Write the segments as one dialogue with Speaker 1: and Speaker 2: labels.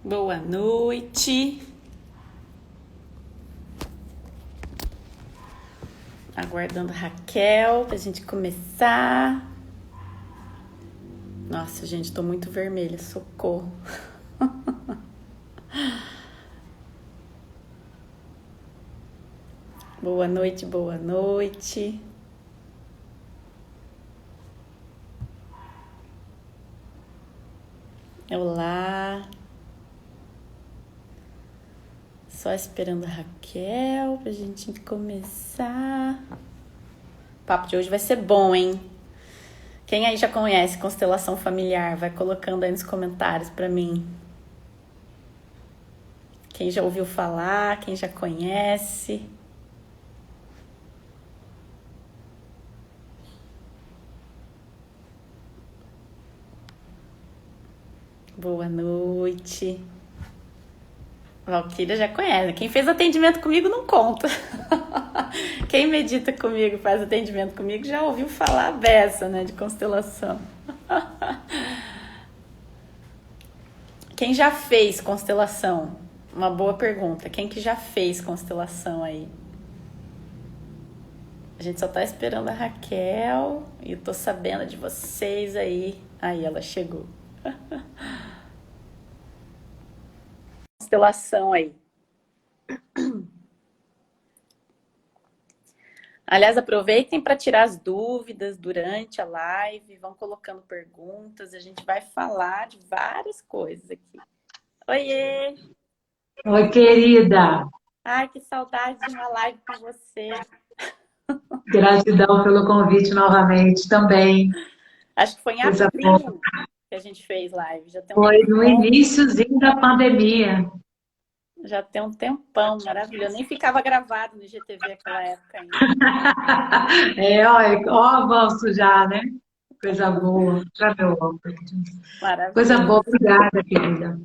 Speaker 1: Boa noite. Aguardando a Raquel pra gente começar. Nossa, gente, tô muito vermelha, socorro. Boa noite, boa noite. Olá. Só esperando a Raquel pra gente começar. O papo de hoje vai ser bom, hein? Quem aí já conhece constelação familiar? Vai colocando aí nos comentários pra mim. Quem já ouviu falar, quem já conhece. Boa noite. Valquíria já conhece. Quem fez atendimento comigo não conta. Quem medita comigo, faz atendimento comigo, já ouviu falar dessa, né, de constelação. Quem já fez constelação? Uma boa pergunta. Quem que já fez constelação aí? A gente só tá esperando a Raquel e eu tô sabendo de vocês aí. Aí ela chegou. Constelação aí. Aliás, aproveitem para tirar as dúvidas durante a live, vão colocando perguntas, a gente vai falar de várias coisas aqui. Oiê!
Speaker 2: Oi, querida.
Speaker 1: Ai, que saudade de uma live com você.
Speaker 2: Gratidão pelo convite novamente também.
Speaker 1: Acho que foi em
Speaker 2: Coisa boa.
Speaker 1: abril que a gente fez live, já tem um
Speaker 2: Foi no
Speaker 1: tempão,
Speaker 2: iniciozinho da pandemia.
Speaker 1: maravilhoso. Eu nem ficava gravado no IGTV naquela época ainda.
Speaker 2: Ó, avanço já, né? Coisa boa. Já meu óculos. Coisa boa,
Speaker 1: Maravilhoso.
Speaker 2: obrigada, querida.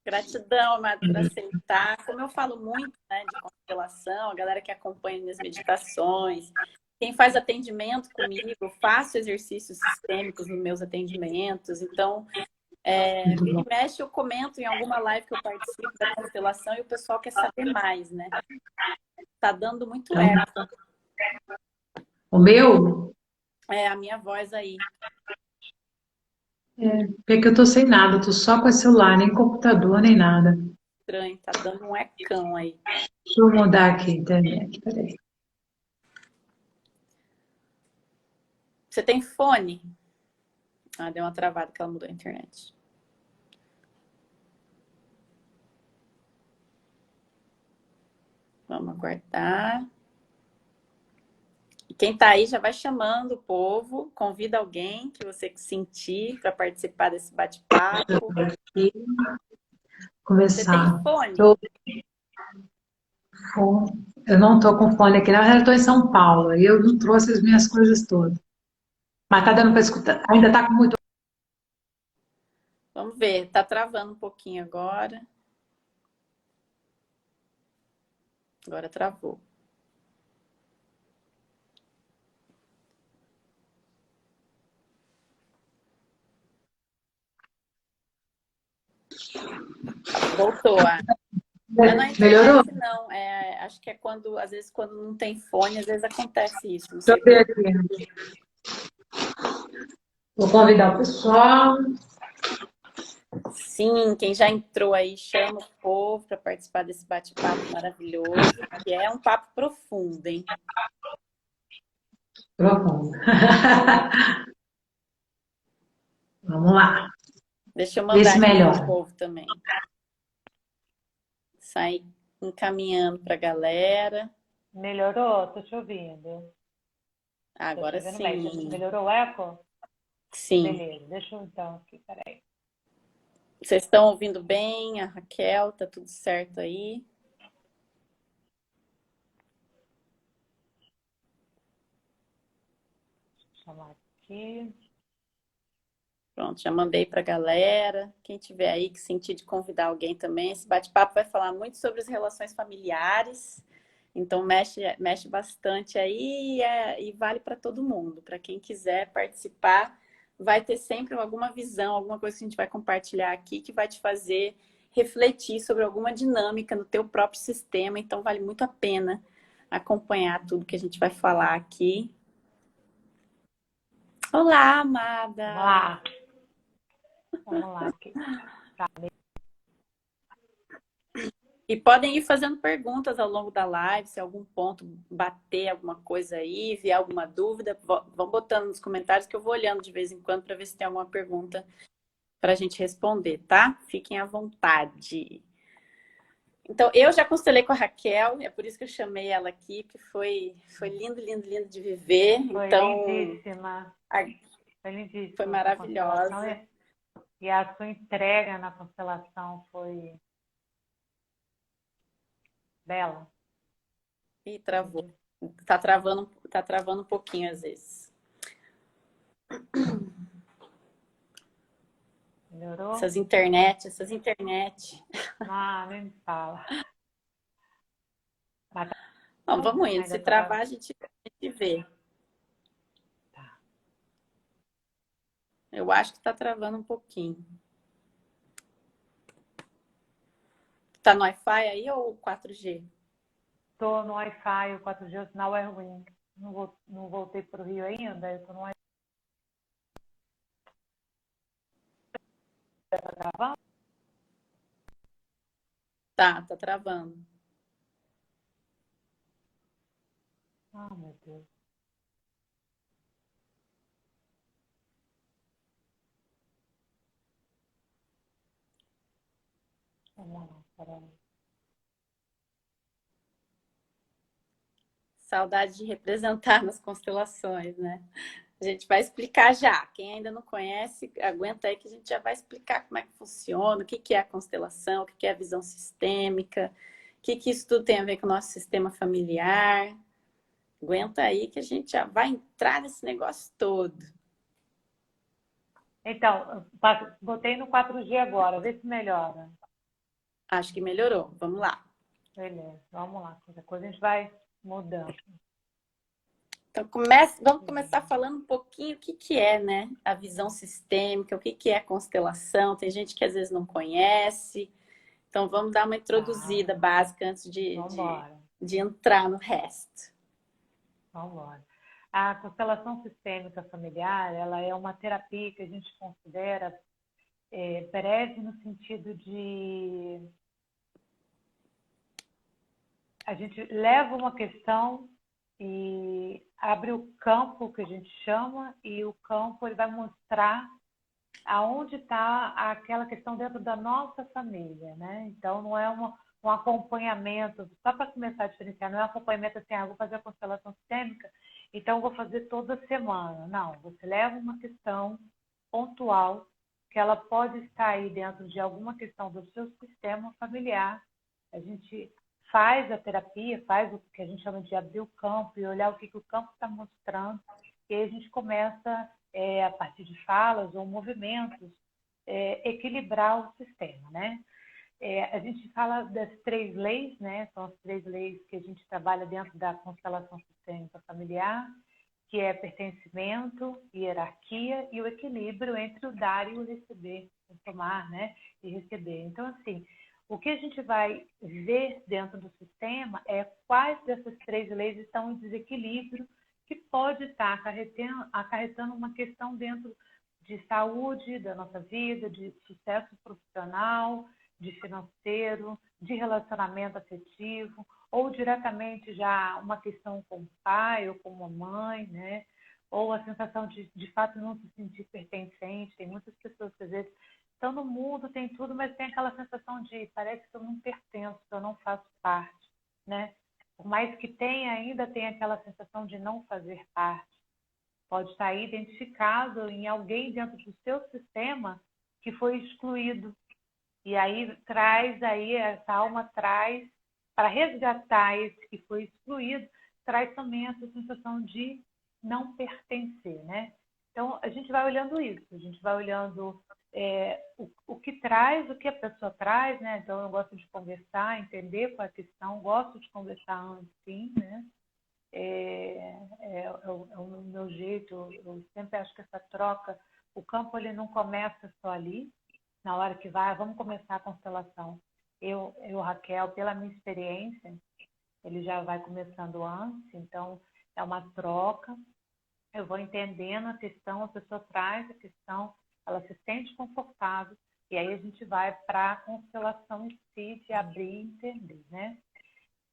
Speaker 1: Gratidão, amado, por aceitar. Como eu falo muito, né, de constelação, a galera que acompanha minhas meditações, quem faz atendimento comigo, eu faço exercícios sistêmicos nos meus atendimentos. Então,
Speaker 2: Muito
Speaker 1: vira
Speaker 2: bom.
Speaker 1: e mexe, eu comento em alguma live que eu participo da constelação e o pessoal quer saber mais, né? Tá dando muito
Speaker 2: Então,
Speaker 1: eco.
Speaker 2: o meu,
Speaker 1: A minha voz aí.
Speaker 2: é que eu tô sem nada, tô só com o celular, nem computador, nem nada.
Speaker 1: Estranho, tá dando um ecão aí.
Speaker 2: Deixa eu mudar aqui a internet, peraí.
Speaker 1: Você tem fone? Ah, deu uma travada que ela mudou a internet. Vamos aguardar. Quem tá aí já vai chamando o povo, convida alguém que você sentir para participar desse bate-papo.
Speaker 2: Aqui,
Speaker 1: Você tem
Speaker 2: começar.
Speaker 1: fone?
Speaker 2: Tô Eu não tô com fone aqui, na verdade eu tô em São Paulo, e eu não trouxe as minhas coisas todas. Mas tá dando para escutar, ainda tá com muito.
Speaker 1: Vamos ver, tá travando um pouquinho agora. Agora travou. Voltou. Não é na
Speaker 2: Melhorou?
Speaker 1: internet, não. Acho que é quando, às vezes, quando não tem fone, às vezes acontece isso. Não
Speaker 2: Deixa
Speaker 1: sei
Speaker 2: eu ver
Speaker 1: por quê.
Speaker 2: aqui. Vou convidar o pessoal.
Speaker 1: Sim, quem já entrou aí, chama o povo para participar desse bate-papo maravilhoso, que é um papo profundo, hein?
Speaker 2: Pronto. Vamos lá.
Speaker 1: Deixa eu
Speaker 2: Vê
Speaker 1: mandar
Speaker 2: se
Speaker 1: aqui pro
Speaker 2: melhora.
Speaker 1: povo também. Sair encaminhando para a galera.
Speaker 3: Melhorou? Tô te ouvindo. Tô te
Speaker 1: Agora
Speaker 3: ouvindo bem.
Speaker 1: sim.
Speaker 3: Melhorou o eco?
Speaker 1: Sim.
Speaker 3: Beleza, deixa eu então aqui, peraí.
Speaker 1: Vocês estão ouvindo bem? A Raquel, tá tudo certo aí?
Speaker 3: Deixa eu chamar aqui.
Speaker 1: Pronto, já mandei para a galera. Quem tiver aí que sentir de convidar alguém também, esse bate-papo vai falar muito sobre as relações familiares. Então mexe bastante aí e vale para todo mundo. Para quem quiser participar, vai ter sempre alguma visão, alguma coisa que a gente vai compartilhar aqui que vai te fazer refletir sobre alguma dinâmica no teu próprio sistema, então vale muito a pena acompanhar tudo que a gente vai falar aqui. Olá, amada!
Speaker 3: Vamos lá. Vamos lá aqui.
Speaker 1: E podem ir fazendo perguntas ao longo da live, se algum ponto bater alguma coisa aí, vier alguma dúvida, vão botando nos comentários que eu vou olhando de vez em quando para ver se tem alguma pergunta para a gente responder, tá? Fiquem à vontade. Então, eu já constelei com a Raquel, é por isso que eu chamei ela aqui, porque foi lindo, lindo, lindo de viver.
Speaker 3: Foi
Speaker 1: Então,
Speaker 3: lindíssima. Foi lindíssima.
Speaker 1: foi maravilhosa.
Speaker 3: E a sua entrega na constelação foi bela.
Speaker 1: Ih, travou. Tá travando um pouquinho às vezes.
Speaker 3: Melhorou?
Speaker 1: Essas internet.
Speaker 3: Ah, nem me fala. Mas tá
Speaker 1: Bom,
Speaker 3: bom?
Speaker 1: vamos indo.
Speaker 3: Ainda
Speaker 1: Se
Speaker 3: tá
Speaker 1: travar, a gente vê.
Speaker 3: Tá.
Speaker 1: Eu acho que tá travando um pouquinho. Tá no Wi-Fi aí ou 4G?
Speaker 3: Tô no Wi-Fi, o 4G, o sinal é ruim. Não voltei pro Rio ainda, eu tô no Wi-Fi. Tá gravando?
Speaker 1: Tá travando.
Speaker 3: Ah, meu Deus. Vamos lá, peraí.
Speaker 1: Saudade de representar nas constelações, né? A gente vai explicar já. Quem ainda não conhece, aguenta aí que a gente já vai explicar como é que funciona, o que é a constelação, o que é a visão sistêmica, o que isso tudo tem a ver com o nosso sistema familiar. Aguenta aí que a gente já vai entrar nesse negócio todo.
Speaker 3: Então, botei no 4G agora, vê se melhora.
Speaker 1: Acho que melhorou. Vamos lá.
Speaker 3: Beleza, vamos lá. Qualquer coisa a gente vai mudando.
Speaker 1: Então, vamos começar falando um pouquinho o que é, né? A visão sistêmica, o que é a constelação. Tem gente que às vezes não conhece. Então, vamos dar uma introduzida básica antes de entrar no resto.
Speaker 3: Vamos embora. A constelação sistêmica familiar, ela é uma terapia que a gente considera breve no sentido de a gente leva uma questão e abre o campo que a gente chama e o campo ele vai mostrar aonde está aquela questão dentro da nossa família, né? Então não é um acompanhamento, só para começar a diferenciar, não é um acompanhamento assim, vou fazer a constelação sistêmica, então vou fazer toda semana. Não, você leva uma questão pontual que ela pode estar aí dentro de alguma questão do seu sistema familiar. A gente faz a terapia, faz o que a gente chama de abrir o campo e olhar o que o campo está mostrando, e aí a gente começa, a partir de falas ou movimentos, equilibrar o sistema, né? A gente fala das 3 leis, né? São as 3 leis que a gente trabalha dentro da constelação sistêmica familiar, que é pertencimento, hierarquia e o equilíbrio entre o dar e o receber, o tomar, né? E receber. Então, assim, o que a gente vai ver dentro do sistema é quais dessas 3 leis estão em desequilíbrio, que pode estar acarretando uma questão dentro de saúde da nossa vida, de sucesso profissional, de financeiro, de relacionamento afetivo, ou diretamente já uma questão com o pai ou com a mãe, né? Ou a sensação de fato não se sentir pertencente. Tem muitas pessoas que às vezes estão no mundo, tem tudo, mas tem aquela sensação de parece que eu não pertenço, que eu não faço parte, né? Por mais que tenha, ainda tem aquela sensação de não fazer parte. Pode estar identificado em alguém dentro do seu sistema que foi excluído. E aí essa alma traz, para resgatar esse que foi excluído, traz também essa sensação de não pertencer, né? Então, a gente vai olhando isso, a gente vai olhando o que traz, o que a pessoa traz, né? Então, eu gosto de conversar, entender qual é a questão, gosto de conversar antes, sim, né? É o meu jeito, eu sempre acho que essa troca, o campo ele não começa só ali, na hora que vai, vamos começar a constelação. Raquel, pela minha experiência, ele já vai começando antes, então é uma troca. Eu vou entendendo a questão, a pessoa traz a questão, ela se sente confortável, e aí a gente vai para a constelação em si, de abrir e entender, né?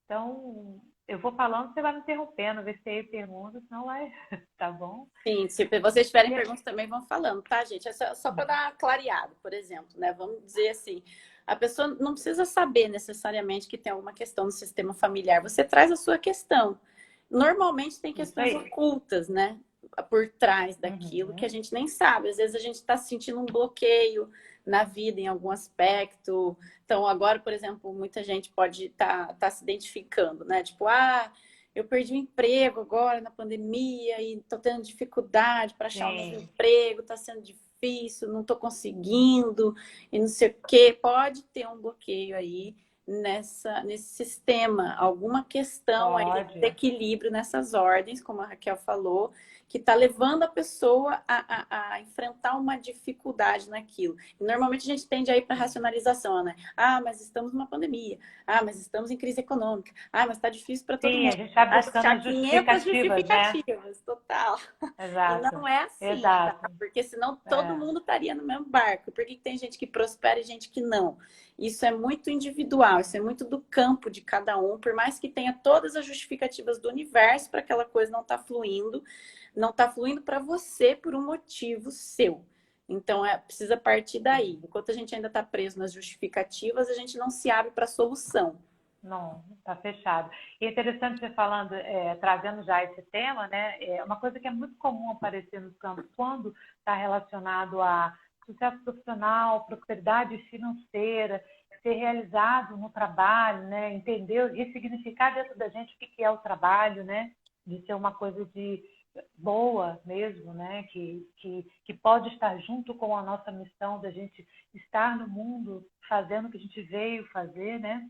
Speaker 3: Então, eu vou falando, você vai me interrompendo, ver se tem perguntas, senão vai, tá bom?
Speaker 1: Sim, se vocês tiverem perguntas também vão falando, tá, gente? É só para dar uma clareada, por exemplo, né? Vamos dizer assim, a pessoa não precisa saber necessariamente que tem alguma questão no sistema familiar. Você traz a sua questão. Normalmente tem questões ocultas, né? Por trás daquilo que a gente nem sabe. Às vezes a gente está sentindo um bloqueio na vida em algum aspecto. Então, agora, por exemplo, muita gente pode tá se identificando, né? Tipo, eu perdi o emprego agora na pandemia e estou tendo dificuldade para achar um novo emprego, está sendo difícil, não estou conseguindo e não sei o quê. Pode ter um bloqueio aí nesse sistema, alguma questão aí de equilíbrio nessas ordens, como a Raquel falou, que está levando a pessoa a enfrentar uma dificuldade naquilo. E normalmente a gente tende a ir para a racionalização, né? Mas estamos numa pandemia. Mas estamos em crise econômica. Mas está difícil para todo mundo.
Speaker 3: Sim, a gente está buscando
Speaker 1: achar 500 justificativas,
Speaker 3: né?
Speaker 1: Total.
Speaker 3: Exato.
Speaker 1: E não é assim,
Speaker 3: Exato.
Speaker 1: Tá? Porque senão todo mundo estaria no mesmo barco. Por que tem gente que prospera e gente que não? Isso é muito individual, isso é muito do campo de cada um, por mais que tenha todas as justificativas do universo para aquela coisa não está fluindo para você por um motivo seu. Então, precisa partir daí. Enquanto a gente ainda está preso nas justificativas, a gente não se abre para a solução.
Speaker 3: Não, está fechado. E é interessante você falando, trazendo já esse tema, né? É uma coisa que é muito comum aparecer nos campos quando está relacionado a sucesso profissional, prosperidade financeira, ser realizado no trabalho, né? Entender, ressignificar dentro da gente o que é o trabalho, né? De ser uma coisa de boa mesmo, né? Que pode estar junto com a nossa missão da gente estar no mundo fazendo o que a gente veio fazer, né?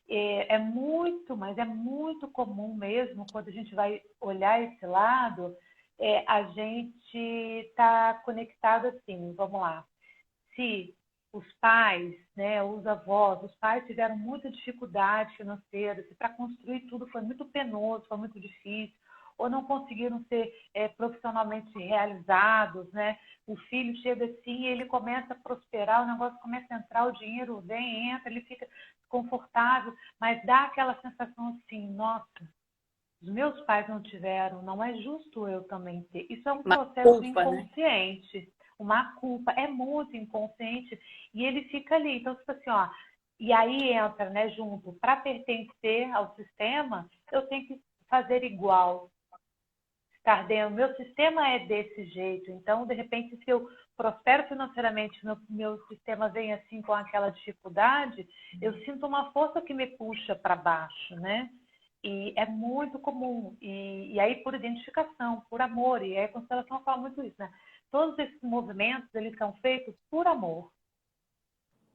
Speaker 3: Mas é muito comum mesmo, quando a gente vai olhar esse lado, a gente está conectado assim, vamos lá. Se os pais, né, os avós, os pais tiveram muita dificuldade financeira, se para construir tudo foi muito penoso, foi muito difícil, ou não conseguiram ser profissionalmente realizados, né? O filho chega assim, ele começa a prosperar, o negócio começa a entrar, o dinheiro vem, entra, ele fica confortável, mas dá aquela sensação assim, nossa, os meus pais não tiveram, não é justo eu também ter. Isso é um processo inconsciente, né? Uma culpa, é muito inconsciente, e ele fica ali. Então, tipo assim, e aí entra, né, junto, para pertencer ao sistema, eu tenho que fazer igual. Estar dentro, meu sistema é desse jeito, então, de repente, se eu prospero financeiramente, meu sistema vem assim com aquela dificuldade, eu sinto uma força que me puxa para baixo, né? E é muito comum. E aí, por identificação, por amor, e aí a constelação fala muito isso, né? Todos esses movimentos, eles são feitos por amor.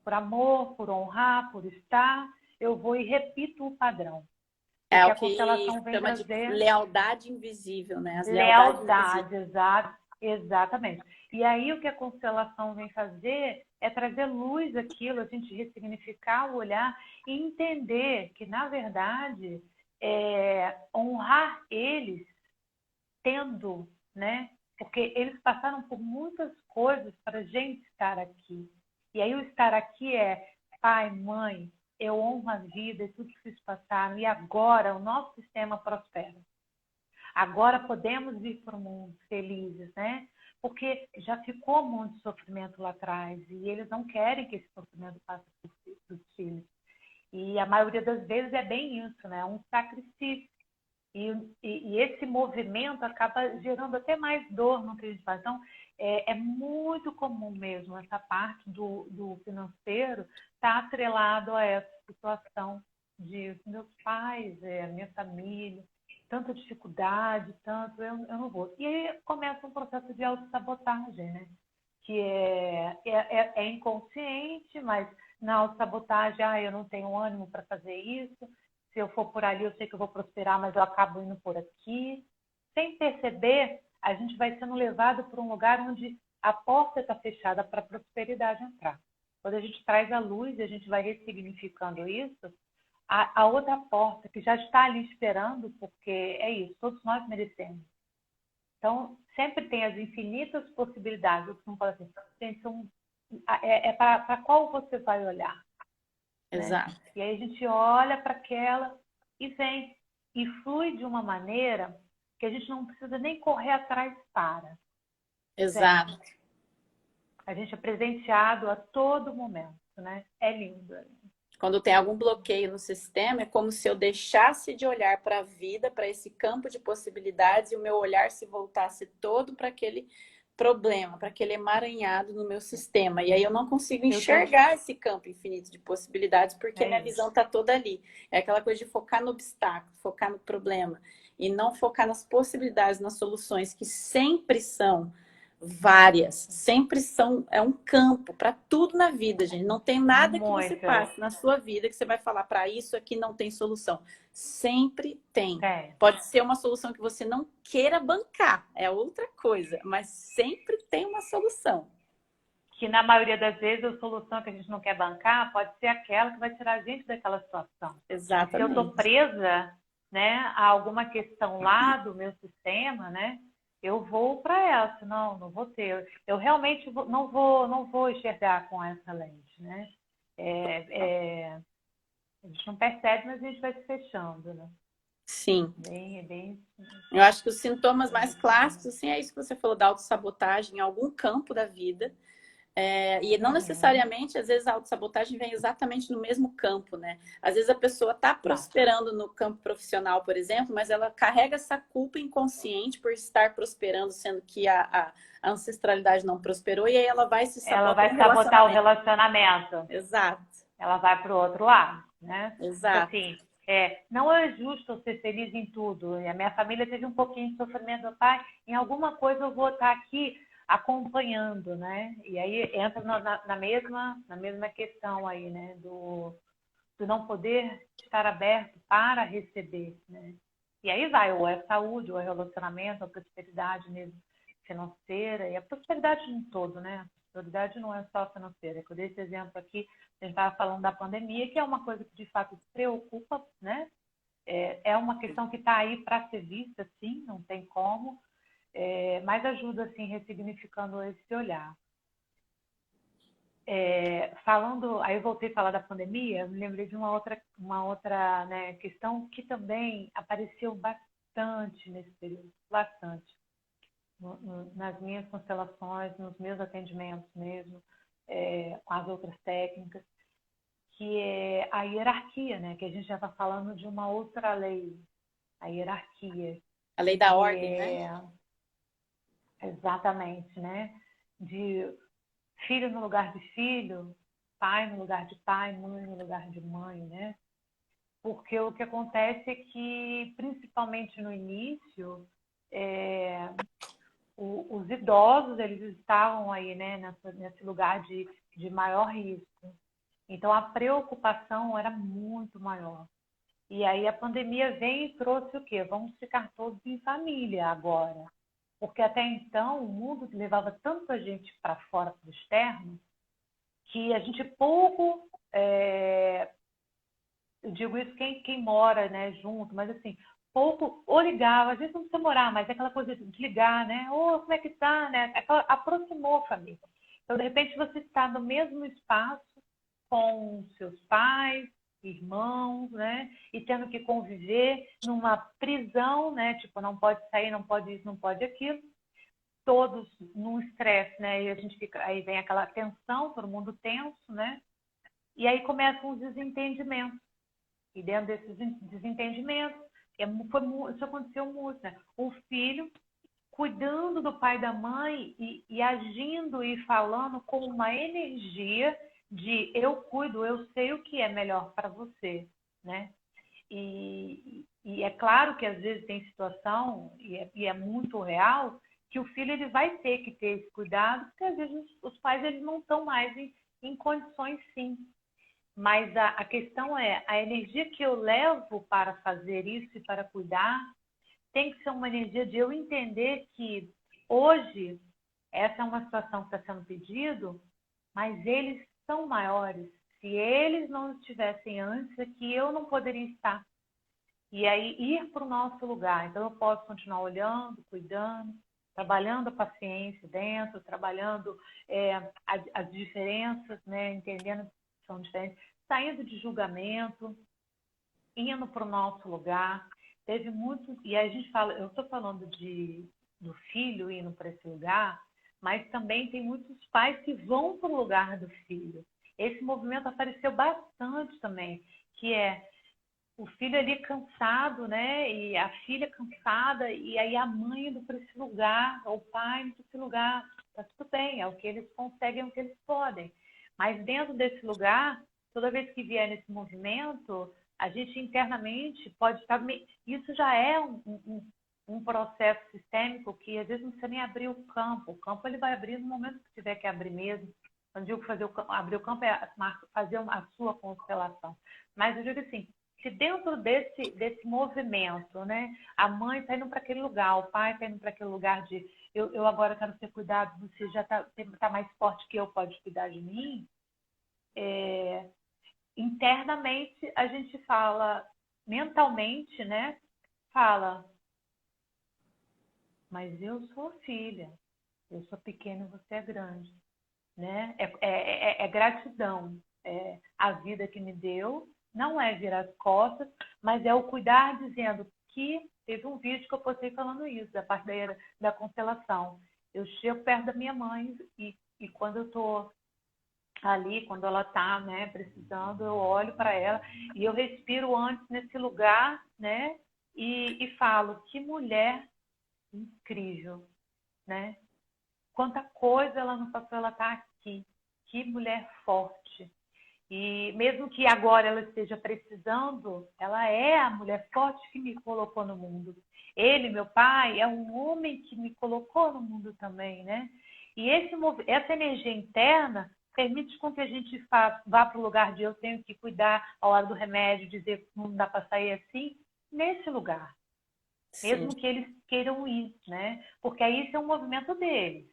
Speaker 3: Por amor, por honrar, por estar, eu vou e repito o padrão.
Speaker 1: É o que chama de lealdade invisível, né? As
Speaker 3: lealdade, exatamente. E aí o que a constelação vem fazer é trazer luz àquilo, a gente ressignificar o olhar e entender que, na verdade, honrar eles tendo, né? Porque eles passaram por muitas coisas para a gente estar aqui. E aí o estar aqui é pai, mãe, eu honro a vida e tudo que vocês passaram. E agora o nosso sistema prospera. Agora podemos vir para o mundo felizes, né? Porque já ficou muito sofrimento lá atrás e eles não querem que esse sofrimento passe para os filhos. E a maioria das vezes é bem isso, né? É um sacrifício. E esse movimento acaba gerando até mais dor no que a gente faz. Então, é muito comum mesmo essa parte do financeiro estar atrelado a essa situação de meus pais, minha família, tanta dificuldade, eu não vou. E aí começa um processo de autossabotagem, né? Que é inconsciente, mas na autossabotagem, eu não tenho ânimo para fazer isso. Se eu for por ali, eu sei que eu vou prosperar, mas eu acabo indo por aqui. Sem perceber, a gente vai sendo levado para um lugar onde a porta está fechada para a prosperidade entrar. quando a gente traz a luz e a gente vai ressignificando isso, a outra porta que já está ali esperando, porque é isso, todos nós merecemos. Então, sempre tem as infinitas possibilidades. Eu costumo falar assim, gente, para qual você vai olhar? Né?
Speaker 1: Exato.
Speaker 3: E aí a gente olha para aquela e vem. E flui de uma maneira que a gente não precisa nem correr atrás para.
Speaker 1: Exato.
Speaker 3: Sempre. A gente é presenteado a todo momento, né? É lindo.
Speaker 1: Quando tem algum bloqueio no sistema, é como se eu deixasse de olhar para a vida, para esse campo de possibilidades, e o meu olhar se voltasse todo para aquele problema, para aquele emaranhado no meu sistema. E aí eu não consigo enxergar esse campo infinito de possibilidades, porque minha visão está toda ali. É aquela coisa de focar no obstáculo, focar no problema, e não focar nas possibilidades, nas soluções, que sempre são várias, sempre são, é um campo para tudo na vida, gente. Não tem nada que você passe na sua vida que você vai falar para isso aqui não tem solução. Sempre tem. Pode ser uma solução que você não queira bancar, é outra coisa, mas sempre tem uma solução.
Speaker 3: Que na maioria das vezes a solução que a gente não quer bancar pode ser aquela que vai tirar a gente daquela situação.
Speaker 1: Exatamente.
Speaker 3: Se eu estou presa, né, a alguma questão lá do meu sistema, né? Eu vou para essa, não vou ter. Eu realmente não vou enxergar com essa lente, né? A gente não percebe, mas a gente vai se fechando, né?
Speaker 1: Sim.
Speaker 3: Bem...
Speaker 1: Eu acho que os sintomas mais clássicos, assim, é isso que você falou da autossabotagem em algum campo da vida. E não necessariamente, às vezes, a autossabotagem vem exatamente no mesmo campo, né? Às vezes a pessoa está prosperando no campo profissional, por exemplo, mas ela carrega essa culpa inconsciente por estar prosperando, sendo que a ancestralidade não prosperou, e aí ela vai se sabotar.
Speaker 3: Ela vai sabotar o relacionamento.
Speaker 1: Exato.
Speaker 3: Ela vai para o outro lado, né?
Speaker 1: Exato.
Speaker 3: Assim, não é justo eu ser feliz em tudo. E a minha família teve um pouquinho de sofrimento do pai, em alguma coisa eu vou estar aqui acompanhando, né? E aí entra na mesma questão aí, né? Do não poder estar aberto para receber, né? E aí vai, ou é saúde, ou é relacionamento, ou prosperidade mesmo financeira, e a prosperidade no todo, né? A prosperidade não é só financeira. Eu dei esse exemplo aqui, a gente estava falando da pandemia, que é uma coisa que de fato preocupa, né? É uma questão que está aí para ser vista, sim, não tem como, mas ajuda, assim, ressignificando esse olhar. Falando, aí eu voltei a falar da pandemia, eu me lembrei de uma outra, né, questão que também apareceu bastante nesse período, bastante, nas minhas constelações, nos meus atendimentos mesmo, com as outras técnicas, que é a hierarquia, né, que a gente já está falando de uma outra lei, a hierarquia.
Speaker 1: A lei da ordem, né?
Speaker 3: Exatamente, né, de filho no lugar de filho, pai no lugar de pai, mãe no lugar de mãe, né? Porque o que acontece é que, principalmente no início, os idosos, eles estavam aí, né, nesse lugar de maior risco. Então, a preocupação era muito maior. E aí a pandemia veio e trouxe o quê? Vamos ficar todos em família agora. Porque até então o mundo levava tanta gente para fora, para o externo, que a gente pouco, eu digo isso quem mora, né, junto, mas assim, pouco, ou ligava, às vezes não precisa morar, mas é aquela coisa de ligar, né, como é que tá, né, aproximou a família. Então, de repente, você está no mesmo espaço com seus pais, irmãos, né, e tendo que conviver numa prisão, né, tipo, não pode sair, não pode isso, não pode aquilo, todos num estresse, né? E a gente fica, aí vem aquela tensão, todo mundo tenso, né? E aí começam os desentendimentos. E dentro desses desentendimentos, isso aconteceu muito, né? O filho cuidando do pai e da mãe e agindo e falando com uma energia de eu cuido, eu sei o que é melhor para você, né? E é claro que às vezes tem situação, e é muito real, que o filho ele vai ter que ter esse cuidado, porque às vezes os pais eles não estão mais em condições, sim. Mas a questão é, a energia que eu levo para fazer isso e para cuidar tem que ser uma energia de eu entender que hoje essa é uma situação que está sendo pedido, mas eles são maiores. Se eles não estivessem antes, aqui eu não poderia estar. E aí ir para o nosso lugar. Então eu posso continuar olhando, cuidando, trabalhando a paciência dentro, trabalhando as diferenças, né? Entendendo que são diferentes, saindo de julgamento, indo para o nosso lugar. Teve muito. E a gente fala, eu estou falando do filho indo para esse lugar, mas também tem muitos pais que vão para o lugar do filho. Esse movimento apareceu bastante também, que é o filho ali cansado, né? E a filha cansada, e aí a mãe indo para esse lugar, ou o pai indo para esse lugar. Tá tudo bem, é o que eles conseguem, é o que eles podem. Mas dentro desse lugar, toda vez que vier nesse movimento, a gente internamente pode estar. Isso já é um processo sistêmico que às vezes não precisa nem abrir o campo. O campo ele vai abrir no momento que tiver que abrir mesmo. Quando eu digo abrir o campo é fazer a sua constelação. Mas eu digo assim, se dentro desse movimento, né, a mãe está indo para aquele lugar, o pai está indo para aquele lugar de eu agora quero ser cuidado, você já tá mais forte que eu, pode cuidar de mim, internamente a gente fala, mentalmente, né, fala, mas eu sou filha, eu sou pequena e você é grande, né? É gratidão, a vida que me deu, não é virar as costas, mas é o cuidar dizendo que teve um vídeo que eu postei falando isso, da parte da constelação. Eu chego perto da minha mãe e quando eu tô ali, quando ela tá, né, precisando, eu olho para ela e eu respiro antes nesse lugar, né, e falo, que mulher incrível, né? Quanta coisa ela não passou, ela tá aqui. Que mulher forte. E mesmo que agora ela esteja precisando, ela é a mulher forte que me colocou no mundo. Ele, meu pai, é um homem que me colocou no mundo também, né? E essa energia interna permite com que a gente vá para o lugar de eu tenho que cuidar a hora do remédio, dizer que não dá para sair assim, nesse lugar.
Speaker 1: Sim.
Speaker 3: Mesmo que eles queiram ir, né? Porque aí isso é um movimento deles,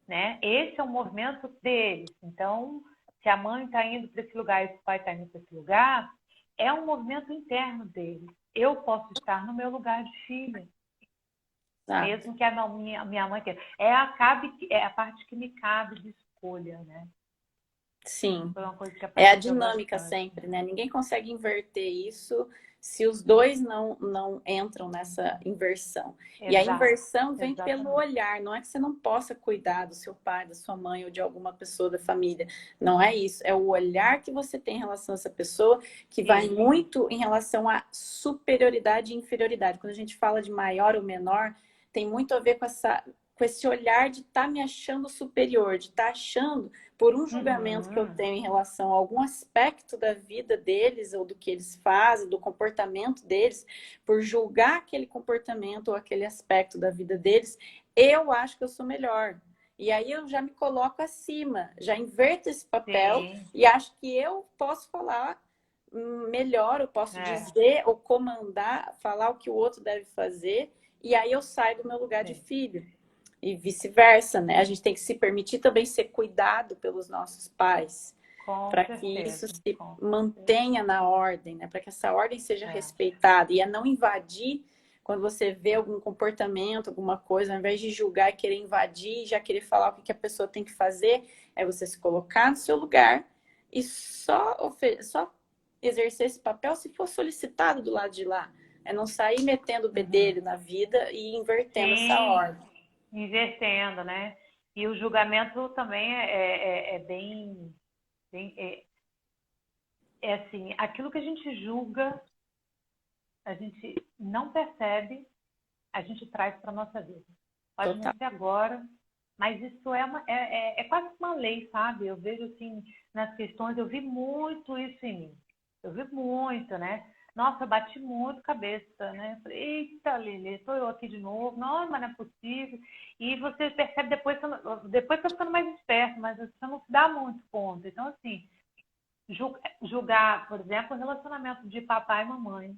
Speaker 3: né? Esse é um movimento deles. Então, se a mãe está indo para esse lugar e o pai está indo para esse lugar, é um movimento interno deles. Eu posso estar no meu lugar de filha,
Speaker 1: Exato.
Speaker 3: mesmo que a minha mãe queira. É a parte que me cabe de escolha, né?
Speaker 1: Sim.
Speaker 3: Foi uma coisa que
Speaker 1: É a
Speaker 3: apareceu
Speaker 1: dinâmica
Speaker 3: bastante.
Speaker 1: sempre, né? Ninguém consegue inverter isso se os dois não entram nessa inversão. E a
Speaker 3: Exato,
Speaker 1: inversão vem pelo
Speaker 3: exatamente.
Speaker 1: olhar, não é que você não possa cuidar do seu pai, da sua mãe ou de alguma pessoa da família. Não é isso. É o olhar que você tem em relação a essa pessoa que vai
Speaker 3: Isso.
Speaker 1: muito em relação à superioridade e inferioridade. Quando a gente fala de maior ou menor, tem muito a ver com esse olhar de estar me achando superior, de estar achando por um julgamento que eu tenho em relação a algum aspecto da vida deles ou do que eles fazem, do comportamento deles, por julgar aquele comportamento ou aquele aspecto da vida deles, eu acho que eu sou melhor. E aí eu já me coloco acima, já inverto esse papel
Speaker 3: Sim.
Speaker 1: e acho que eu posso falar melhor, eu posso dizer ou comandar, falar o que o outro deve fazer, e aí eu saio do meu lugar de filho. E vice-versa, né? A gente tem que se permitir também ser cuidado pelos nossos pais, para que isso se mantenha na ordem, né? Para que essa ordem seja respeitada e a não invadir quando você vê algum comportamento, alguma coisa, ao invés de julgar e querer invadir, já querer falar o que a pessoa tem que fazer, é você se colocar no seu lugar e só exercer esse papel se for solicitado do lado de lá. É não sair metendo o bedelho na vida e invertendo essa ordem.
Speaker 3: Invertendo, né? E o julgamento também é bem assim, aquilo que a gente julga, a gente não percebe, a gente traz para a nossa vida. Pode não ser agora, mas isso é quase uma lei, sabe? Eu vejo assim, nas questões, eu vi muito isso em mim. Eu vi muito, né? Nossa, eu bati muito cabeça, né? Falei, eita, Lili, estou eu aqui de novo. Não, mas não é possível. E você percebe depois tá ficando mais esperto, mas você não se dá muito conta. Então, assim, julgar, por exemplo, o relacionamento de papai e mamãe.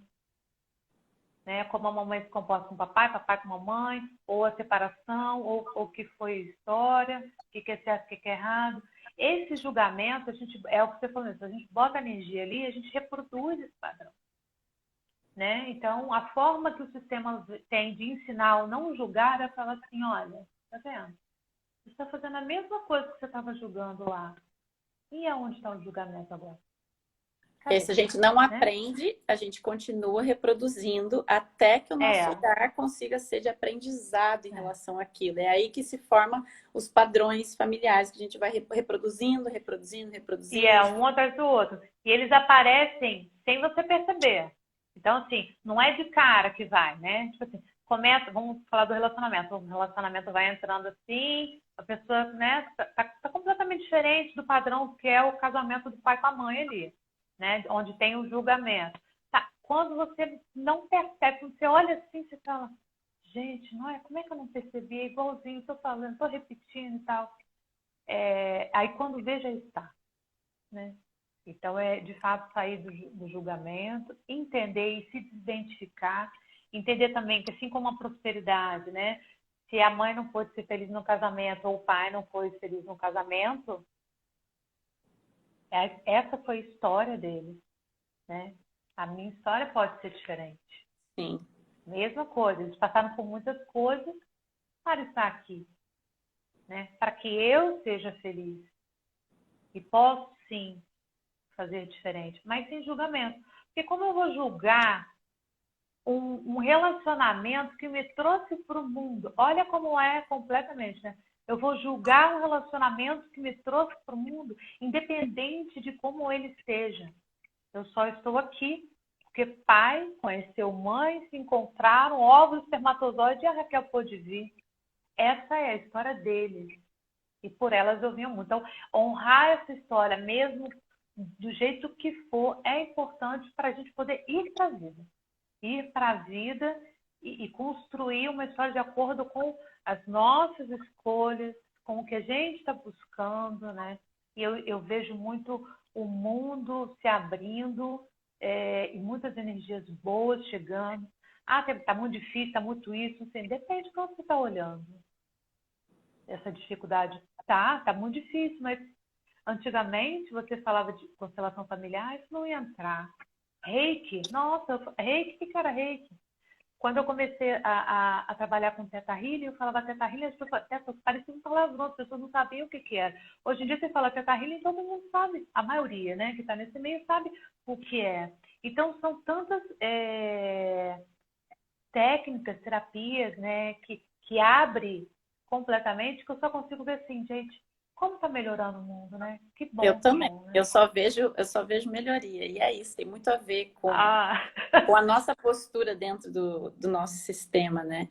Speaker 3: né? Como a mamãe se comporta com o papai, papai com a mamãe, ou a separação, ou o que foi história, o que é certo, o que é errado. Esse julgamento, a gente, é o que você falou, se a gente bota energia ali, a gente reproduz esse padrão, né? Então, a forma que o sistema tem de ensinar ou não julgar é falar assim, olha, tá vendo? Você está fazendo a mesma coisa que você estava julgando lá. E aonde está o julgamento agora?
Speaker 1: E
Speaker 3: Cadê?
Speaker 1: se a gente não
Speaker 3: Né?
Speaker 1: aprende, a gente continua reproduzindo até que o nosso
Speaker 3: É,
Speaker 1: olhar consiga ser de aprendizado em relação àquilo. É aí que se formam os padrões familiares, que a gente vai reproduzindo, reproduzindo,
Speaker 3: e é
Speaker 1: reproduzindo.
Speaker 3: um atrás do outro. E eles aparecem sem você perceber. Então, assim, não é de cara que vai, né? Tipo assim, começa, vamos falar do relacionamento. O relacionamento vai entrando assim, a pessoa, né, tá completamente diferente do padrão que é o casamento do pai com a mãe ali, né? Onde tem o julgamento. Tá, quando você não percebe, quando você olha assim, você fala, gente, não é, como é que eu não percebi? É igualzinho, tô falando, tô repetindo e tal. Aí quando vê, já está, né? Então, é de fato sair do julgamento, entender e se identificar, entender também que assim como a prosperidade, né? Se a mãe não pôde ser feliz no casamento ou o pai não foi feliz no casamento, essa foi a história deles, né? A minha história pode ser diferente.
Speaker 1: Sim.
Speaker 3: Mesma coisa, eles passaram por muitas coisas para estar aqui, né? Para que eu seja feliz. E posso sim fazer diferente, mas sem julgamento. Porque como eu vou julgar um relacionamento que me trouxe para o mundo? Olha como é completamente, né? Eu vou julgar um relacionamento que me trouxe para o mundo, independente de como ele seja. Eu só estou aqui porque pai conheceu mãe, se encontraram, óvulo, espermatozoide e a Raquel pôde vir. Essa é a história deles. E por elas eu vinha muito. Então, honrar essa história, mesmo do jeito que for, é importante para a gente poder ir para a vida. Ir para a vida e construir uma história de acordo com as nossas escolhas, com o que a gente está buscando, né? E eu vejo muito o mundo se abrindo e muitas energias boas chegando. Ah, está muito difícil, está muito isso. Assim, depende de como você está olhando. Essa dificuldade tá muito difícil, mas antigamente você falava de constelação familiar, isso não ia entrar. Reiki, nossa, reiki, que era reiki? Quando eu comecei a trabalhar com Teta Healing, eu falava Teta Healing, as pessoas, parecia um palavrão, as pessoas não sabiam o que era. Hoje em dia você fala Teta Healing, todo mundo sabe, a maioria, né, que está nesse meio sabe o que é. Então são tantas técnicas, terapias, né, que abre completamente, que eu só consigo ver assim, gente, como está melhorando o mundo, né?
Speaker 1: Eu
Speaker 3: Que
Speaker 1: também.
Speaker 3: bom, né?
Speaker 1: Eu só vejo melhoria. E é isso, tem muito a ver
Speaker 3: Ah,
Speaker 1: com a nossa postura dentro do nosso sistema, né?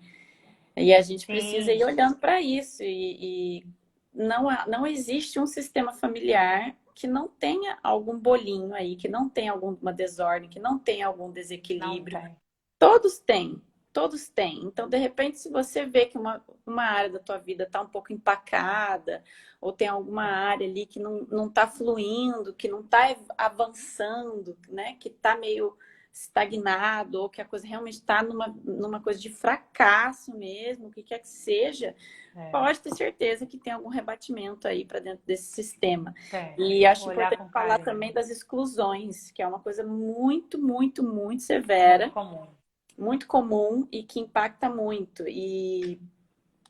Speaker 1: E a gente precisa ir
Speaker 3: sim,
Speaker 1: olhando para isso. E não existe um sistema familiar que não tenha algum bolinho aí, que não tenha alguma desordem, que não tenha algum
Speaker 3: não
Speaker 1: desequilíbrio.
Speaker 3: tem.
Speaker 1: Todos têm, todos têm. Então, de repente, se você vê que uma área da tua vida está um pouco empacada, ou tem alguma área ali que não está fluindo, que não está avançando, né? Que está meio estagnado, ou que a coisa realmente está numa coisa de fracasso mesmo, o que quer que seja,
Speaker 3: É,
Speaker 1: pode ter certeza que tem algum rebatimento aí para dentro desse sistema.
Speaker 3: tem.
Speaker 1: E acho
Speaker 3: Olhar
Speaker 1: importante
Speaker 3: com
Speaker 1: falar
Speaker 3: carinho.
Speaker 1: também das exclusões, que é uma coisa muito, muito, muito
Speaker 3: Muito
Speaker 1: severa,
Speaker 3: comum.
Speaker 1: muito comum e que impacta muito. E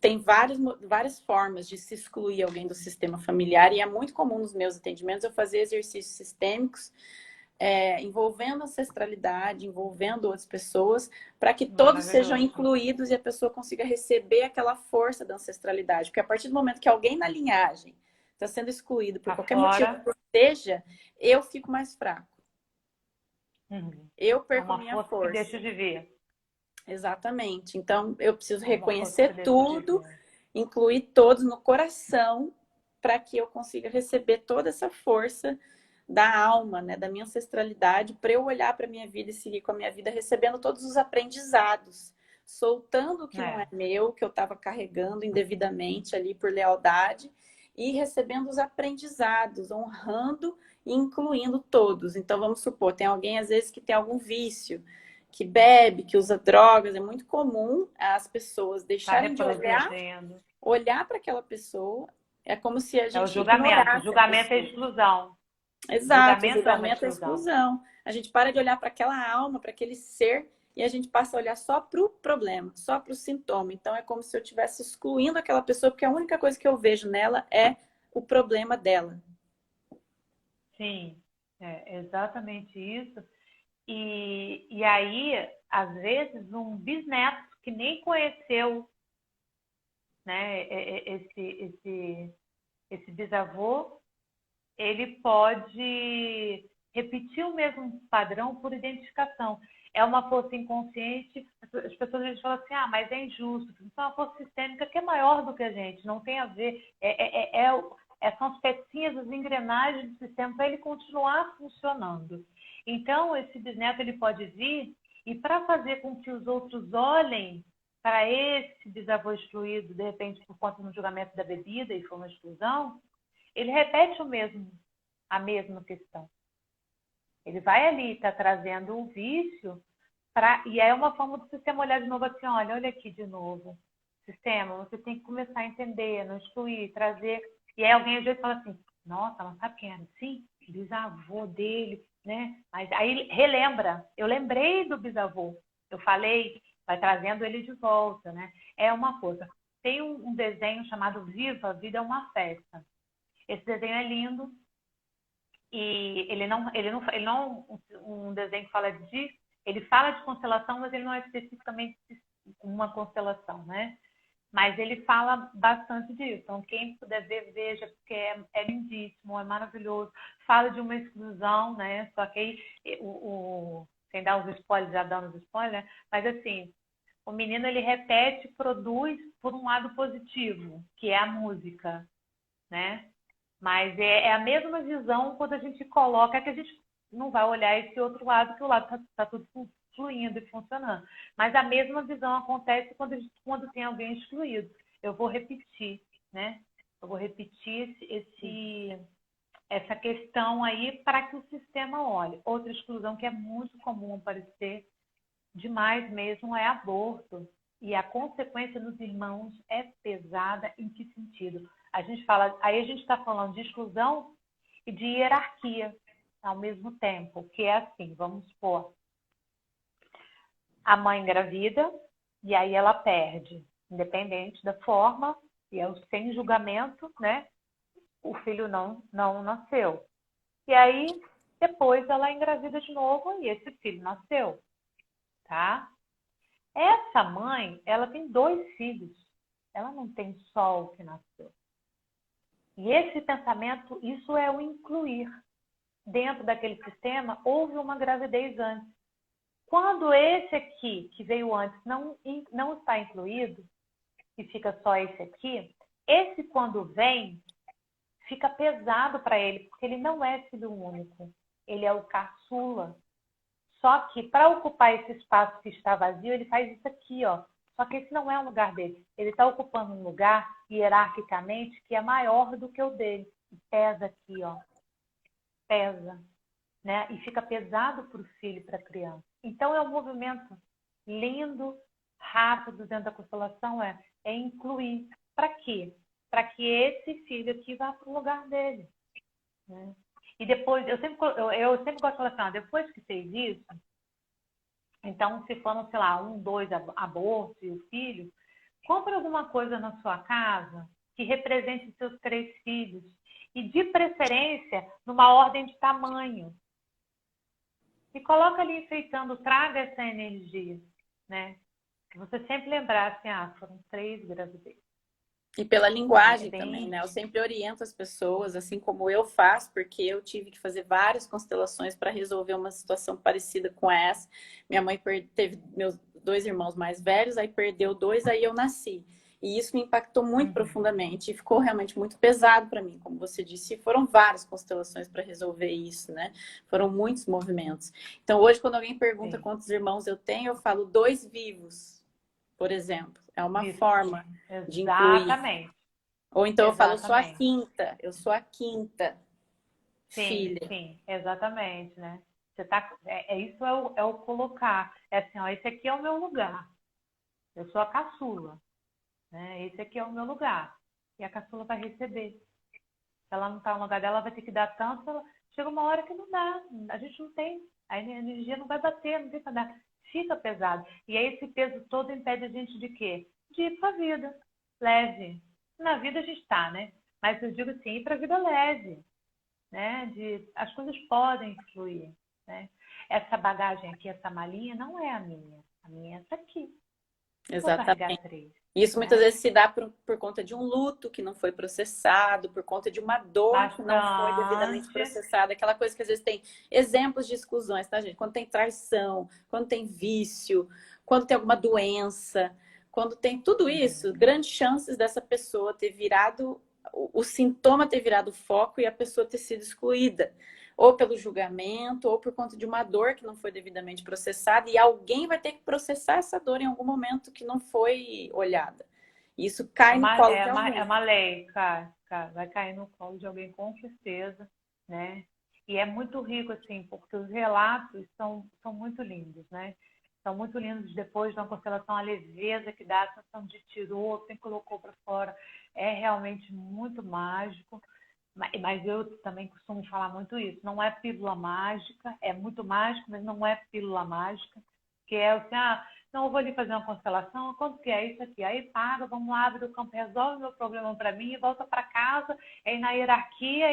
Speaker 1: tem várias formas de se excluir alguém do sistema familiar, e é muito comum nos meus atendimentos eu fazer exercícios sistêmicos envolvendo ancestralidade, envolvendo outras pessoas, para que todos sejam
Speaker 3: Maravilhoso.
Speaker 1: incluídos e a pessoa consiga receber aquela força da ancestralidade. Porque a partir do momento que alguém na linhagem está sendo excluído por
Speaker 3: Tá
Speaker 1: qualquer motivo
Speaker 3: fora.
Speaker 1: que seja, eu fico mais fraco.
Speaker 3: Uhum.
Speaker 1: Eu
Speaker 3: É
Speaker 1: perco a
Speaker 3: uma
Speaker 1: minha
Speaker 3: força que deixa
Speaker 1: força.
Speaker 3: de vir.
Speaker 1: Exatamente. Então, eu preciso
Speaker 3: É uma força que
Speaker 1: reconhecer
Speaker 3: deixa de
Speaker 1: tudo,
Speaker 3: vir.
Speaker 1: incluir todos no coração, para que eu consiga receber toda essa força da alma, né, da minha ancestralidade, para eu olhar para a minha vida e seguir com a minha vida, recebendo todos os aprendizados, soltando o que não é
Speaker 3: É,
Speaker 1: meu, que eu estava carregando indevidamente ali por lealdade, e recebendo os aprendizados, honrando e incluindo todos. Então, vamos supor, tem alguém às vezes que tem algum vício, que bebe, que usa drogas. É muito comum as pessoas
Speaker 3: Tá
Speaker 1: deixarem de
Speaker 3: reproduzindo.
Speaker 1: olhar para aquela pessoa. É como se a
Speaker 3: É o
Speaker 1: gente
Speaker 3: julgamento.
Speaker 1: ignorasse a
Speaker 3: Julgamento é
Speaker 1: pessoa.
Speaker 3: exclusão.
Speaker 1: Exato, o
Speaker 3: Julgamento é uma
Speaker 1: julgamento é
Speaker 3: exclusão.
Speaker 1: exclusão. A gente para de olhar para aquela alma, para aquele ser, e a gente passa a olhar só para o problema, só para o sintoma. Então é como se eu estivesse excluindo aquela pessoa, porque a única coisa que eu vejo nela é o problema dela.
Speaker 3: Sim, é exatamente isso. E aí, às vezes, um bisneto que nem conheceu, né, esse bisavô, ele pode repetir o mesmo padrão por identificação. É uma força inconsciente. As pessoas às vezes falam assim, mas é injusto. Isso é uma força sistêmica que é maior do que a gente, não tem a ver. São as pecinhas, as engrenagens do sistema para ele continuar funcionando. Então, esse bisneto ele pode vir e para fazer com que os outros olhem para esse bisavô excluído, de repente, por conta do julgamento da bebida e foi uma exclusão, ele repete a mesma questão. Ele vai ali, está trazendo um vício, e aí é uma forma do sistema olhar de novo assim, olha aqui de novo. Sistema, você tem que começar a entender, não excluir, trazer. E aí alguém às vezes fala assim, nossa, mas sabe quem era assim? Bisavô dele, né? Mas aí relembra, eu lembrei do bisavô, eu falei, vai trazendo ele de volta, né? É uma coisa. Tem um desenho chamado Viva, a Vida é uma Festa. Esse desenho é lindo e ele não um desenho que fala ele fala de constelação, mas ele não é especificamente uma constelação, né? Mas ele fala bastante disso. Então, quem puder ver, veja, porque é lindíssimo, é maravilhoso. Fala de uma exclusão, né? Só que aí, sem dar os spoilers, já dando os spoilers, né? Mas assim, o menino, ele repete, produz por um lado positivo, que é a música, né? Mas é a mesma visão quando a gente coloca, que a gente não vai olhar esse outro lado, que o lado está tudo fluindo e funcionando. Mas a mesma visão acontece quando tem alguém excluído. Eu vou repetir, né? Eu vou repetir essa questão aí para que o sistema olhe. Outra exclusão que é muito comum aparecer demais mesmo é aborto. E a consequência nos irmãos é pesada. Em que sentido? Aí a gente está falando de exclusão e de hierarquia ao mesmo tempo, que é assim, vamos supor, a mãe engravida e aí ela perde, independente da forma, e é sem julgamento, né? O filho não nasceu. E aí, depois ela engravida de novo e esse filho nasceu, tá? Essa mãe, ela tem 2 filhos. Ela não tem só o que nasceu. E esse pensamento, isso é o incluir. Dentro daquele sistema, houve uma gravidez antes. Quando esse aqui, que veio antes, não está incluído, e fica só esse aqui, esse quando vem, fica pesado para ele, porque ele não é filho único. Ele é o caçula. Só que para ocupar esse espaço que está vazio, ele faz isso aqui, ó. Só que esse não é o lugar dele. Ele está ocupando um lugar, hierarquicamente, que é maior do que o dele. E pesa aqui, ó. Pesa, né? E fica pesado para o filho e para a criança. Então, é um movimento lindo, rápido dentro da constelação, é incluir. Para quê? Para que esse filho aqui vá para o lugar dele, né? E depois, eu sempre gosto de falar assim, depois que fez isso, então, se foram, sei lá, 1, 2 abortos e o filho, compre alguma coisa na sua casa que represente os seus 3 filhos. E, de preferência, numa ordem de tamanho. E coloca ali enfeitando, traga essa energia, né? Que você sempre lembrar assim, foram 3 gravidezes.
Speaker 1: E pela linguagem
Speaker 3: bem
Speaker 1: também, né? Eu
Speaker 3: isso.
Speaker 1: sempre oriento as pessoas, assim como eu faço, porque eu tive que fazer várias constelações para resolver uma situação parecida com essa. Minha mãe teve meus 2 irmãos mais velhos, aí perdeu 2, aí eu nasci. E isso me impactou muito profundamente e ficou realmente muito pesado para mim, como você disse. Foram várias constelações para resolver isso, né? Foram muitos movimentos. Então, hoje, quando alguém pergunta quantos irmãos eu tenho, eu falo 2 vivos, por exemplo. É uma forma de incluir.
Speaker 3: Exatamente.
Speaker 1: Ou então eu falo, eu sou a quinta
Speaker 3: Sim,
Speaker 1: filha.
Speaker 3: sim, exatamente, né? Você tá, isso é o colocar. É assim, ó, esse aqui é o meu lugar. Eu sou a caçula, né? Esse aqui é o meu lugar. E a caçula vai receber. Se ela não está no lugar dela, ela vai ter que dar tanto. Chega uma hora que não dá. A gente não tem. A energia não vai bater, não tem para dar. Fica pesado. E aí esse peso todo impede a gente de quê? De ir para a vida leve. Na vida a gente está, né? Mas eu digo assim, ir para a vida leve, né? As coisas podem fluir, né? Essa bagagem aqui, essa malinha, não é a minha. A minha é essa aqui. Vou carregar
Speaker 1: Exatamente.
Speaker 3: 3,
Speaker 1: Isso muitas
Speaker 3: né?
Speaker 1: vezes se dá por conta de um luto que não foi processado, por conta de uma dor que não foi devidamente
Speaker 3: Bastante.
Speaker 1: processada, aquela coisa que às vezes tem exemplos de exclusões, tá, gente? Quando tem traição, quando tem vício, quando tem alguma doença, quando tem tudo isso, grandes chances dessa pessoa ter virado, o sintoma ter virado foco e a pessoa ter sido excluída. Ou pelo julgamento, ou por conta de uma dor que não foi devidamente processada, e alguém vai ter que processar essa dor em algum momento que não foi olhada. E isso cai no colo de
Speaker 3: É
Speaker 1: alguém.
Speaker 3: uma lei, cara, vai cair no colo de alguém com certeza, né? E é muito rico, assim, porque os relatos são muito lindos, né? São muito lindos depois de uma constelação, a leveza que dá, a sensação de tirou, quem colocou para fora. É realmente muito mágico. Mas eu também costumo falar muito isso. Não é pílula mágica, é muito mágico, mas não é pílula mágica. Que é assim, não, eu vou ali fazer uma constelação, quanto que é isso aqui? Aí paga, vamos lá, abre o campo, resolve o meu problema para mim, volta para casa, aí na hierarquia,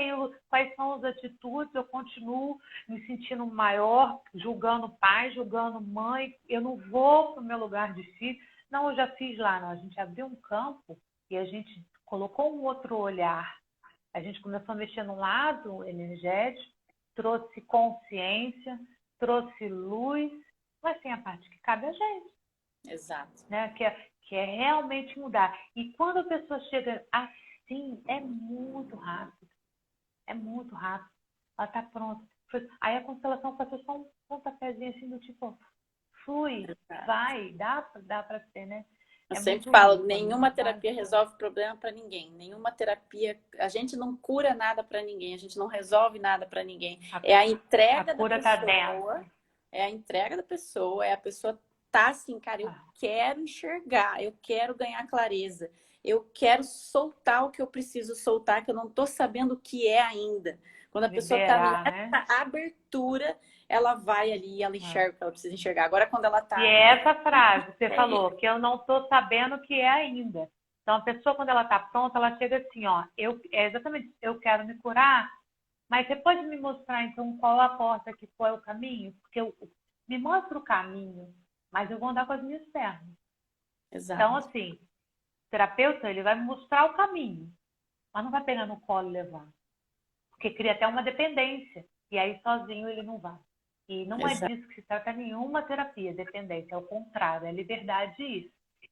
Speaker 3: quais são as atitudes, eu continuo me sentindo maior, julgando pai, julgando mãe, eu não vou para o meu lugar de filho. Não, eu já fiz lá, não. A gente abriu um campo e a gente colocou um outro olhar. A gente começou a mexer no lado energético, trouxe consciência, trouxe luz, mas tem a parte que cabe a gente,
Speaker 1: Exato.
Speaker 3: né? Que é realmente mudar. E quando a pessoa chega assim, é muito rápido. É muito rápido. Ela está pronta. Aí a constelação faz só um pontapézinho assim do tipo, flui, vai, dá para ser, né?
Speaker 1: Eu
Speaker 3: É
Speaker 1: sempre
Speaker 3: muito
Speaker 1: falo,
Speaker 3: rico,
Speaker 1: nenhuma terapia
Speaker 3: mágico.
Speaker 1: resolve problema para ninguém. Nenhuma terapia, a gente não cura nada para ninguém, a gente não resolve nada para ninguém. É a
Speaker 3: A
Speaker 1: entrega da
Speaker 3: cura está
Speaker 1: pessoa,
Speaker 3: dentro.
Speaker 1: é a entrega da pessoa, é a pessoa tá assim, cara, eu quero enxergar, eu quero ganhar clareza, eu quero soltar o que eu preciso soltar, que eu não tô sabendo o que é ainda. Quando a pessoa tá
Speaker 3: Liberar, né?
Speaker 1: nessa abertura, ela vai ali e ela enxerga o que ela precisa enxergar. Agora, quando ela
Speaker 3: E
Speaker 1: tá
Speaker 3: é essa frase que você
Speaker 1: é,
Speaker 3: falou, que eu não estou sabendo o que é ainda. Então, a pessoa, quando ela está pronta, ela chega assim, ó, é exatamente, eu quero me curar, mas você pode me mostrar, então, qual a porta aqui, qual é o caminho? Porque me mostra o caminho, mas eu vou andar com as minhas pernas. Então,
Speaker 1: exato.
Speaker 3: assim, o terapeuta, ele vai me mostrar o caminho, mas não vai pegar no colo e levar. Porque cria até uma dependência. E aí sozinho ele não vai. E não é
Speaker 1: Exato.
Speaker 3: disso que se trata nenhuma terapia, dependência. É o contrário, é liberdade isso.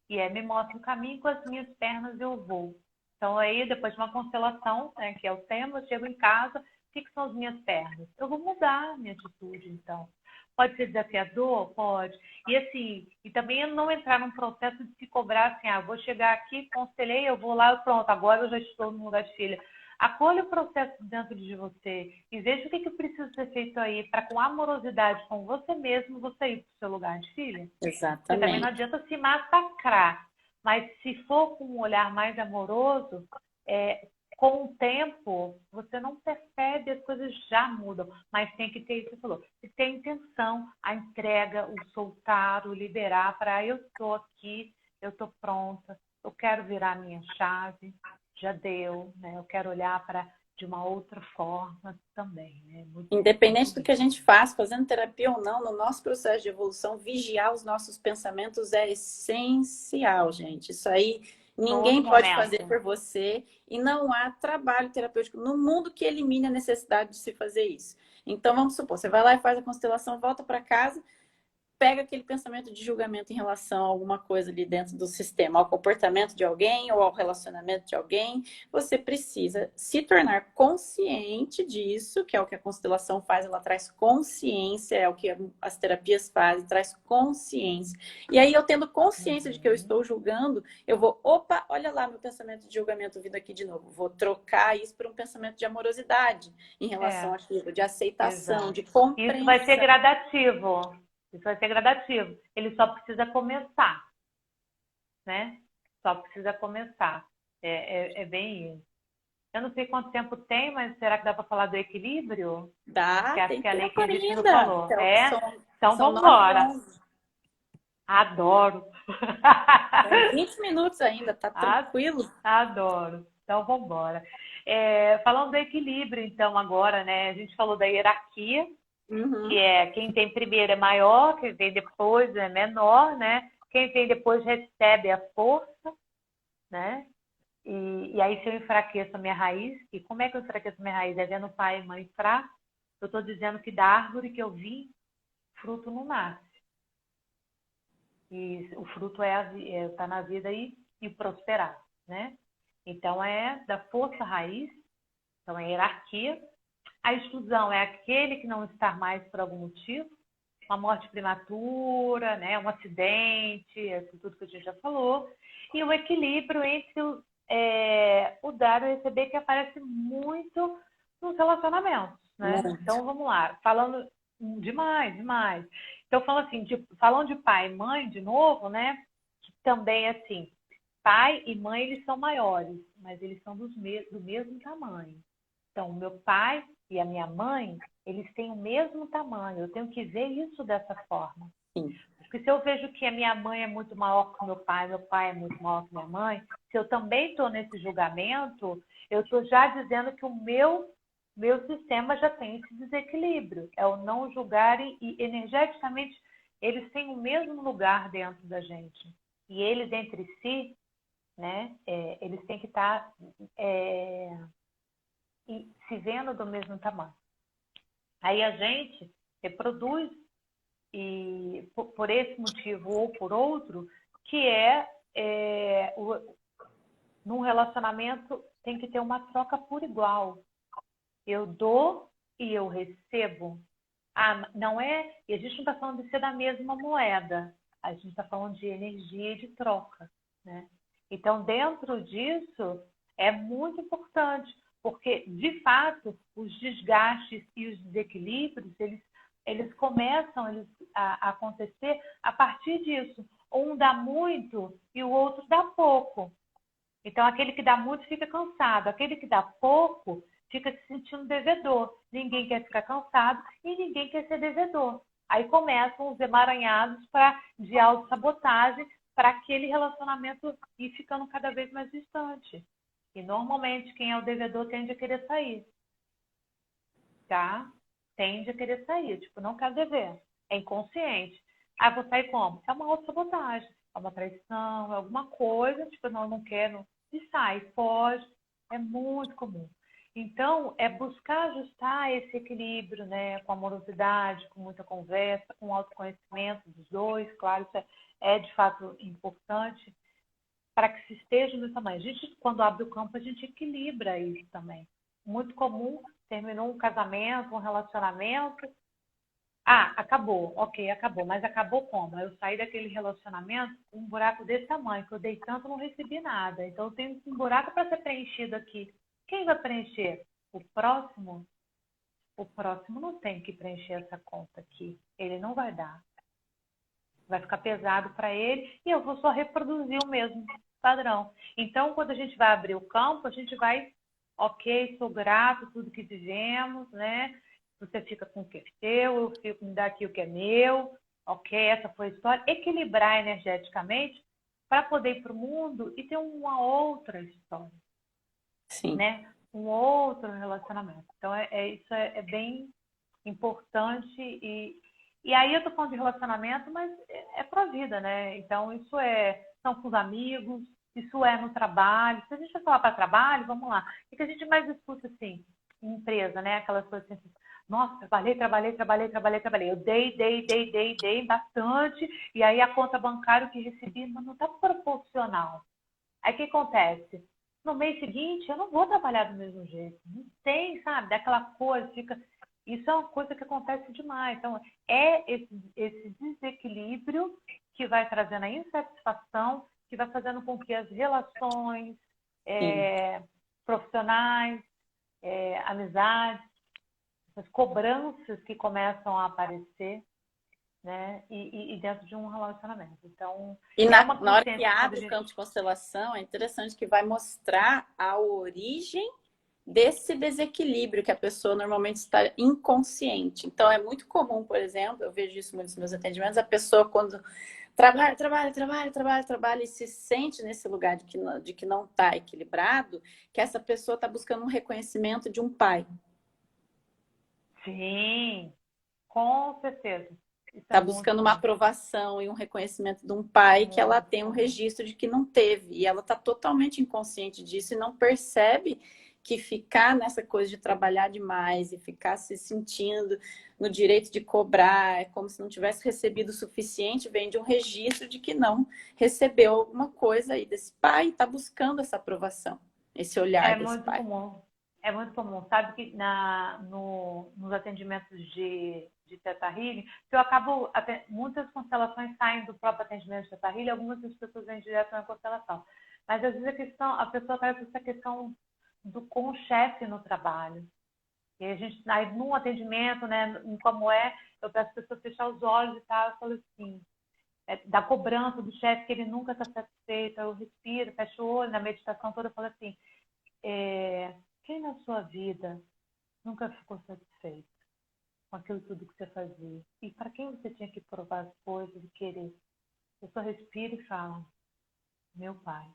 Speaker 3: E é me mostra o caminho, com as minhas pernas eu vou. Então aí, depois de uma constelação, né, que é o tema, eu chego em casa, o que são as minhas pernas? Eu vou mudar a minha atitude, então. Pode ser desafiador? Pode. E assim, e também eu não entrar num processo de se cobrar assim, vou chegar aqui, constelei, eu vou lá, pronto, agora eu já estou no lugar de filha. Acolha o processo dentro de você e veja o que precisa ser feito aí para, com amorosidade com você mesmo, você ir para o seu lugar de filha. Porque também não
Speaker 1: Exatamente.
Speaker 3: adianta se massacrar. Mas se for com um olhar mais amoroso, com o tempo, você não percebe, as coisas já mudam. Mas tem que ter, você falou, tem que ter a intenção, a entrega, o soltar, o liberar para eu estou aqui, eu estou pronta, eu quero virar a minha chave, já deu, né? Eu quero olhar para de uma outra forma também, né?
Speaker 1: Independente do que a gente faz, fazendo terapia ou não, no nosso processo de evolução, vigiar os nossos pensamentos é essencial, gente. Isso aí
Speaker 3: Todo
Speaker 1: ninguém pode fazer
Speaker 3: momento.
Speaker 1: por você e não há trabalho terapêutico no mundo que elimine a necessidade de se fazer isso. Então, vamos supor, você vai lá e faz a constelação, volta para casa, pega aquele pensamento de julgamento em relação a alguma coisa ali dentro do sistema, ao comportamento de alguém ou ao relacionamento de alguém, você precisa se tornar consciente disso, que é o que a constelação faz, ela traz consciência, é o que as terapias fazem, traz consciência. E aí, eu tendo consciência de que eu estou julgando, eu vou, opa, olha lá meu pensamento de julgamento vindo aqui de novo. Vou trocar isso por um pensamento de amorosidade em relação àquilo, de aceitação,
Speaker 3: exato.
Speaker 1: de
Speaker 3: Isso vai ser
Speaker 1: compreensão.
Speaker 3: gradativo. Isso vai ser gradativo. Ele só precisa começar, né? Só precisa começar. É bem isso. Eu não sei quanto tempo tem, mas será que dá para falar do equilíbrio?
Speaker 1: Dá,
Speaker 3: Acho
Speaker 1: tem
Speaker 3: que é a lei
Speaker 1: tempo
Speaker 3: que a gente não
Speaker 1: ainda.
Speaker 3: falou.
Speaker 1: Então,
Speaker 3: Então
Speaker 1: são
Speaker 3: vamos
Speaker 1: 9
Speaker 3: embora.
Speaker 1: e 11.
Speaker 3: Adoro.
Speaker 1: Tem 20 minutos ainda, tá tranquilo.
Speaker 3: Adoro. Então vamos embora. Falando do equilíbrio, então, agora, né? A gente falou da hierarquia, que é quem tem primeiro é maior, quem vem depois é menor, né? Quem vem depois recebe a força, né? E aí, se eu enfraqueço a minha raiz, e como é que eu enfraqueço a minha raiz? É vendo pai e mãe fracos? Eu estou dizendo que da árvore que eu vim, fruto não nasce. E o fruto tá na vida e prosperar, né? Então, é da força raiz, então é hierarquia. A exclusão é aquele que não está mais por algum motivo, uma morte prematura, né? Um acidente, isso tudo que a gente já falou. E o equilíbrio entre o dar e o receber, que aparece muito nos relacionamentos, né?
Speaker 1: Muito.
Speaker 3: Então, vamos lá. Falando demais. Então, falando de pai e mãe, de novo, né? Que também, assim, pai e mãe, eles são maiores, mas eles são do mesmo tamanho. Então, o meu pai e a minha mãe, eles têm o mesmo tamanho. Eu tenho que ver isso dessa forma.
Speaker 1: Sim.
Speaker 3: Porque se eu vejo que a minha mãe é muito maior que o meu pai é muito maior que minha mãe, se eu também estou nesse julgamento, eu estou já dizendo que o meu sistema já tem esse desequilíbrio. É o não julgar e energeticamente eles têm o mesmo lugar dentro da gente. E eles entre si, né, eles têm que estar se vendo do mesmo tamanho. Aí a gente reproduz e por esse motivo ou por outro, que num relacionamento tem que ter uma troca por igual. Eu dou e eu recebo. Não é... E a gente não está falando de ser da mesma moeda. A gente está falando de energia e de troca, né? Então, dentro disso, é muito importante, porque, de fato, os desgastes e os desequilíbrios, eles começam a acontecer a partir disso. Um dá muito e o outro dá pouco. Então, aquele que dá muito fica cansado. Aquele que dá pouco fica se sentindo devedor. Ninguém quer ficar cansado e ninguém quer ser devedor. Aí começam os emaranhados de autossabotagem para aquele relacionamento ir ficando cada vez mais distante. E, normalmente, quem é o devedor tende a querer sair. Tá? Tende a querer sair. Tipo, não quero dever. É inconsciente. Ah, vou sair como? É uma autossabotagem. É uma traição, é alguma coisa. Tipo, não quero. E sai, foge. É muito comum. Então, é buscar ajustar esse equilíbrio, né? Com amorosidade, com muita conversa, com autoconhecimento dos dois. Claro, isso é de fato importante para que se esteja no tamanho. A gente, quando abre o campo, a gente equilibra isso também. Muito comum, terminou um casamento, um relacionamento. Acabou. Ok, acabou. Mas acabou como? Eu saí daquele relacionamento com um buraco desse tamanho, que eu dei tanto e não recebi nada. Então, eu tenho um buraco para ser preenchido aqui. Quem vai preencher? O próximo? O próximo não tem que preencher essa conta aqui. Ele não vai dar. Vai ficar pesado para ele e eu vou só reproduzir o mesmo padrão. Então, quando a gente vai abrir o campo, a gente vai, ok, sou grato, tudo que vivemos, né? Você fica com o que é seu, eu fico, me dá aqui o que é meu, ok, essa foi a história. Equilibrar energeticamente para poder ir para o mundo e ter uma outra história.
Speaker 1: Sim.
Speaker 3: Né? Um outro relacionamento. Então, isso é bem importante e aí eu tô falando de relacionamento, mas é pra vida, né? Então, são com os amigos, isso é no trabalho. Se a gente vai falar para trabalho, vamos lá. O que a gente mais discute, assim, em empresa, né? Aquelas coisas assim, Nossa, trabalhei. Eu dei bastante, e aí a conta bancária que recebi, mas não está proporcional. Aí o que acontece? No mês seguinte, eu não vou trabalhar do mesmo jeito. Não tem, sabe? Daquela coisa, fica... Isso é uma coisa que acontece demais. Então, é esse desequilíbrio que vai trazendo a insatisfação, que vai fazendo com que as relações
Speaker 1: Sim.
Speaker 3: profissionais, amizades, as cobranças que começam a aparecer, né? E dentro de um relacionamento. Então,
Speaker 1: E
Speaker 3: é uma
Speaker 1: na hora que
Speaker 3: consciência quando a
Speaker 1: abre o
Speaker 3: gente...
Speaker 1: campo de constelação, é interessante que vai mostrar a origem desse desequilíbrio que a pessoa normalmente está inconsciente. Então, é muito comum, por exemplo, eu vejo isso muito nos meus atendimentos, a pessoa quando trabalha e se sente nesse lugar de que não está equilibrado, que essa pessoa está buscando um reconhecimento de um pai.
Speaker 3: Sim, com certeza. Isso é
Speaker 1: Está
Speaker 3: muito
Speaker 1: buscando uma
Speaker 3: comum.
Speaker 1: aprovação e um reconhecimento de um pai que ela
Speaker 3: Muito
Speaker 1: tem um
Speaker 3: comum.
Speaker 1: registro de que não teve. E ela está totalmente inconsciente disso e não percebe que ficar nessa coisa de trabalhar demais e ficar se sentindo no direito de cobrar, é como se não tivesse recebido o suficiente, vem de um registro de que não recebeu alguma coisa aí desse pai e está buscando essa aprovação, esse olhar
Speaker 3: É
Speaker 1: desse
Speaker 3: muito
Speaker 1: pai.
Speaker 3: comum. É muito comum. Sabe que nos atendimentos de Theta Healing, que eu acabo, muitas constelações saem do próprio atendimento de Theta Healing, algumas das pessoas vêm direto na constelação. Mas às vezes a pessoa traz essa questão com o chefe no trabalho. E a gente, aí num atendimento, né, como eu peço a pessoa fechar os olhos e tal, eu falo assim, da cobrança do chefe, que ele nunca está satisfeito, eu respiro, fecho o olho, na meditação toda eu falo assim, quem na sua vida nunca ficou satisfeito com aquilo tudo que você fazia? E para quem você tinha que provar as coisas e querer? Eu só respiro e falo, meu pai.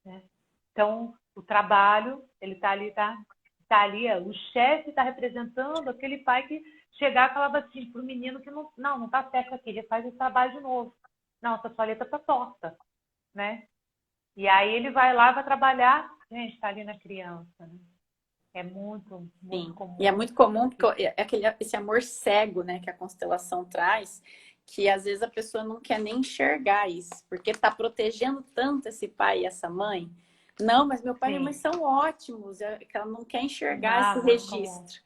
Speaker 3: Né? Então, o trabalho, ele está ali, o chefe está representando aquele pai que chegar e falava assim para o menino que não está certo aqui, ele faz esse trabalho de novo. Não, essa sua letra está torta, né? E aí ele vai lá, vai trabalhar, gente, está ali na criança, né? É muito, muito
Speaker 1: Sim, e é
Speaker 3: comum.
Speaker 1: muito comum porque esse amor cego, né, que a constelação traz, que às vezes a pessoa não quer nem enxergar isso, porque está protegendo tanto esse pai e essa mãe. Não, mas meu pai e minha mãe
Speaker 3: Sim,
Speaker 1: são ótimos, que ela não quer enxergar esse
Speaker 3: muito comum.
Speaker 1: registro.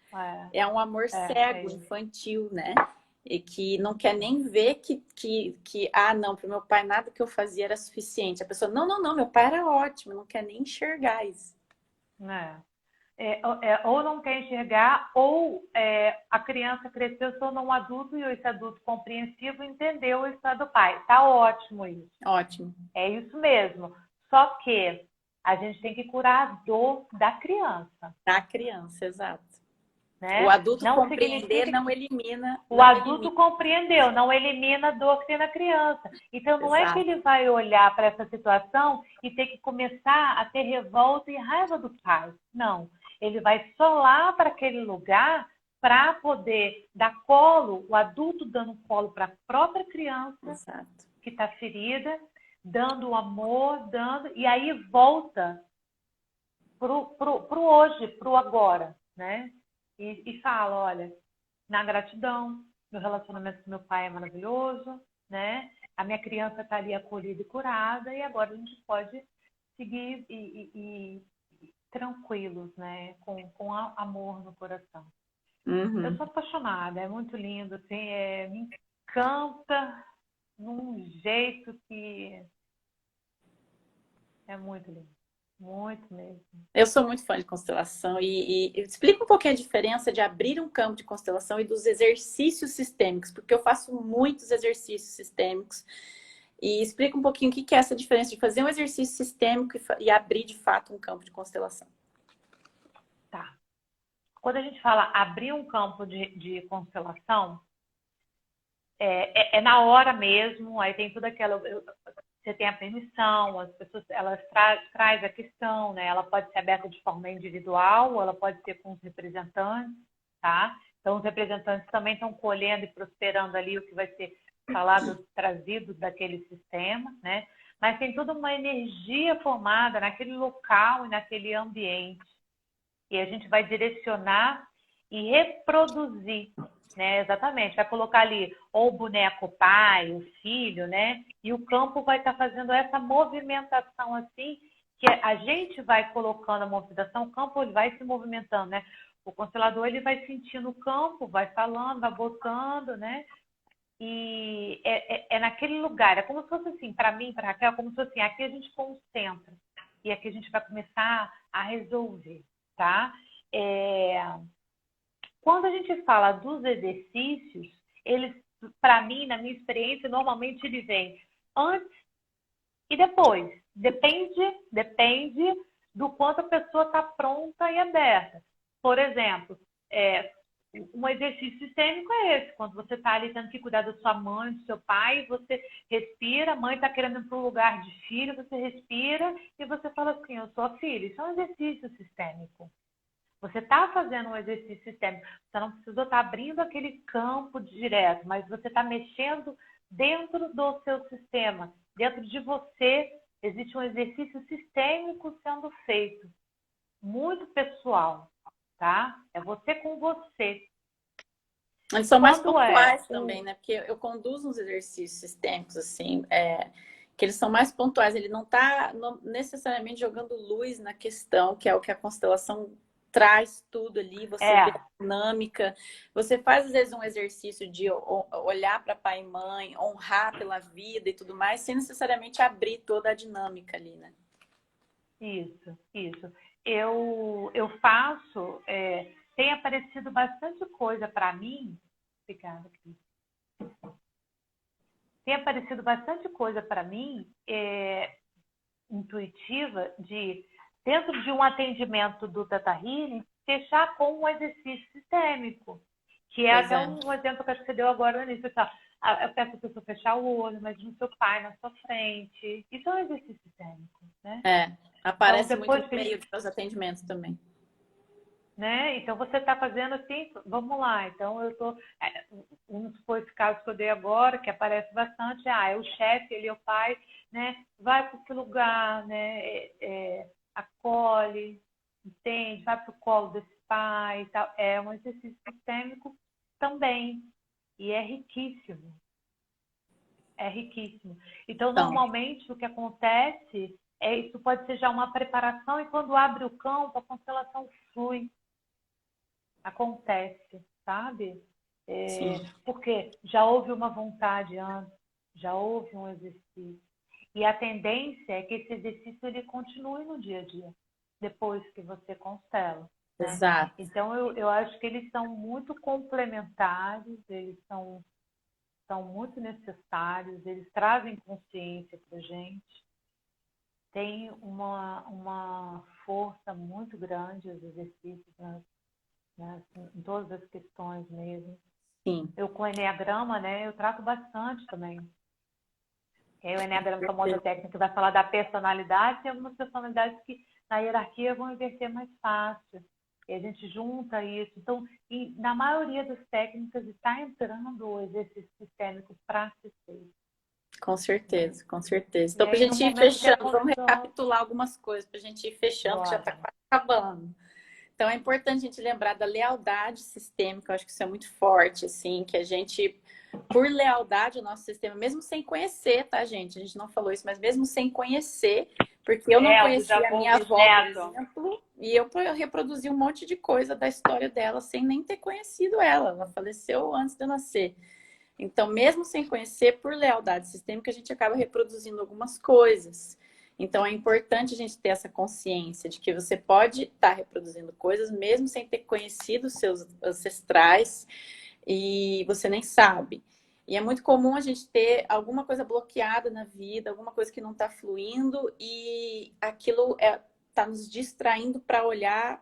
Speaker 1: É um amor
Speaker 3: É
Speaker 1: cego,
Speaker 3: isso.
Speaker 1: infantil, né? E que não quer nem ver não, para o meu pai nada que eu fazia era suficiente. A pessoa, não, meu pai era ótimo, não quer nem enxergar isso.
Speaker 3: Ou não quer enxergar, ou a criança cresceu, se tornou um adulto e esse adulto compreensivo entendeu o estado do pai. Tá ótimo isso.
Speaker 1: Ótimo.
Speaker 3: É isso mesmo. Só que a gente tem que curar a dor da criança,
Speaker 1: Da criança, exato. O
Speaker 3: né?
Speaker 1: adulto
Speaker 3: Não
Speaker 1: compreender
Speaker 3: significa
Speaker 1: não
Speaker 3: que
Speaker 1: elimina,
Speaker 3: o
Speaker 1: não elimina.
Speaker 3: adulto compreendeu, não elimina a dor que tem na criança. Então, não é que
Speaker 1: Exato.
Speaker 3: ele vai olhar para essa situação e ter que começar a ter revolta e raiva do pai. Não. Ele vai só lá para aquele lugar para poder dar colo, o adulto dando colo para a própria criança
Speaker 1: Exato.
Speaker 3: que está ferida, dando o amor, e aí volta pro hoje, pro agora, né? E fala, olha, na gratidão, meu relacionamento com meu pai é maravilhoso, né? A minha criança está ali acolhida e curada, e agora a gente pode seguir e tranquilos, né? Com amor no coração. Eu
Speaker 1: Uhum.
Speaker 3: sou apaixonada, é muito lindo, assim, me encanta num jeito que é muito lindo, muito mesmo.
Speaker 1: Eu sou muito fã de constelação e explica um pouquinho a diferença de abrir um campo de constelação e dos exercícios sistêmicos, porque eu faço muitos exercícios sistêmicos. E explica um pouquinho o que é essa diferença de fazer um exercício sistêmico e abrir de fato um campo de constelação.
Speaker 3: Tá. Quando a gente fala abrir um campo de constelação, é na hora mesmo, aí tem tudo aquela... Você tem a permissão, as pessoas, elas traz a questão, né? Ela pode ser aberta de forma individual, ou ela pode ser com os representantes, tá? Então, os representantes também estão colhendo e prosperando ali o que vai ser falado, trazido daquele sistema, né? Mas tem toda uma energia formada naquele local e naquele ambiente. E a gente vai direcionar e reproduzir, né? Exatamente. Vai colocar ali ou o boneco o pai, o filho, né? E o campo vai estar fazendo essa movimentação assim, que a gente vai colocando a movimentação, o campo ele vai se movimentando, né? O constelador ele vai sentindo o campo, vai falando, vai botando, né? E é naquele lugar, é como se fosse assim, para mim, para Raquel, como se fosse assim, aqui a gente concentra e aqui a gente vai começar a resolver, tá? Quando a gente fala dos exercícios, eles, para mim, na minha experiência, normalmente ele vem antes e depois. Depende do quanto a pessoa está pronta e aberta. Por exemplo, um exercício sistêmico é esse. Quando você está ali tendo que cuidar da sua mãe, do seu pai, você respira, a mãe está querendo ir para um lugar de filho, você respira e você fala assim, eu sou a filha. Isso é um exercício sistêmico. Você está fazendo um exercício sistêmico. Você não precisou estar abrindo aquele campo direto, mas você está mexendo dentro do seu sistema. Dentro de você existe um exercício sistêmico sendo feito. Muito pessoal, tá? É você com você.
Speaker 1: Eles são mais pontuais também, né? Porque eu conduzo uns exercícios sistêmicos, assim, que eles são mais pontuais. Ele não está necessariamente jogando luz na questão, que é o que a constelação traz tudo ali, você vê a dinâmica. Você faz, às vezes, um exercício de olhar para pai e mãe, honrar pela vida e tudo mais, sem necessariamente abrir toda a dinâmica ali, né?
Speaker 3: Isso. Eu faço, tem aparecido bastante coisa para mim. Obrigada, Cris. Tem aparecido bastante coisa para mim intuitiva de, dentro de um atendimento do Theta Healing, fechar com um exercício sistêmico, que é até um exemplo que você deu agora no início. Eu peço a pessoa fechar o olho, mas no seu pai, na sua frente. Isso é um exercício sistêmico, né?
Speaker 1: Aparece então, muito no meio dos atendimentos também.
Speaker 3: Né? Então, você está fazendo assim, vamos lá. Então, eu estou... Vamos supor esse caso que eu dei agora, que aparece bastante. É o chefe, ele é o pai, né? Vai para esse lugar, né? Acolhe, entende? Vai para o colo desse pai e tal. É um exercício sistêmico também. E é riquíssimo. É riquíssimo. Então, normalmente, o que acontece isso pode ser já uma preparação e quando abre o campo, a constelação flui. Acontece, sabe? Porque já houve uma vontade antes, já houve um exercício. E a tendência é que esse exercício ele continue no dia a dia, depois que você constela. Né?
Speaker 1: Exato.
Speaker 3: Então, eu acho que eles são muito complementares, eles são muito necessários, eles trazem consciência para a gente. Tem uma força muito grande os exercícios, né? Em todas as questões mesmo.
Speaker 1: Sim.
Speaker 3: Eu com o Eneagrama, né, eu trato bastante também. O Eneagrama, que é uma outra técnica, que vai falar da personalidade, tem algumas personalidades que na hierarquia vão inverter mais fácil. E a gente junta isso. Então, na maioria das técnicas está entrando o exercício sistêmico para ser feito.
Speaker 1: Com certeza, com certeza. Então, para a gente ir fechando, vamos recapitular algumas coisas, para a gente ir fechando, que já está quase acabando. Então, é importante a gente lembrar da lealdade sistêmica, eu acho que isso é muito forte, assim, que a gente, por lealdade ao nosso sistema, mesmo sem conhecer, tá, gente? A gente não falou isso, mas mesmo sem conhecer, porque eu não conhecia a minha avó, por exemplo, e eu reproduzi um monte de coisa da história dela sem nem ter conhecido ela. Ela faleceu antes de eu nascer. Então, mesmo sem conhecer, por lealdade sistêmica, a gente acaba reproduzindo algumas coisas. Então, é importante a gente ter essa consciência de que você pode estar reproduzindo coisas mesmo sem ter conhecido os seus ancestrais e você nem sabe. E é muito comum a gente ter alguma coisa bloqueada na vida, alguma coisa que não está fluindo e aquilo está nos distraindo para olhar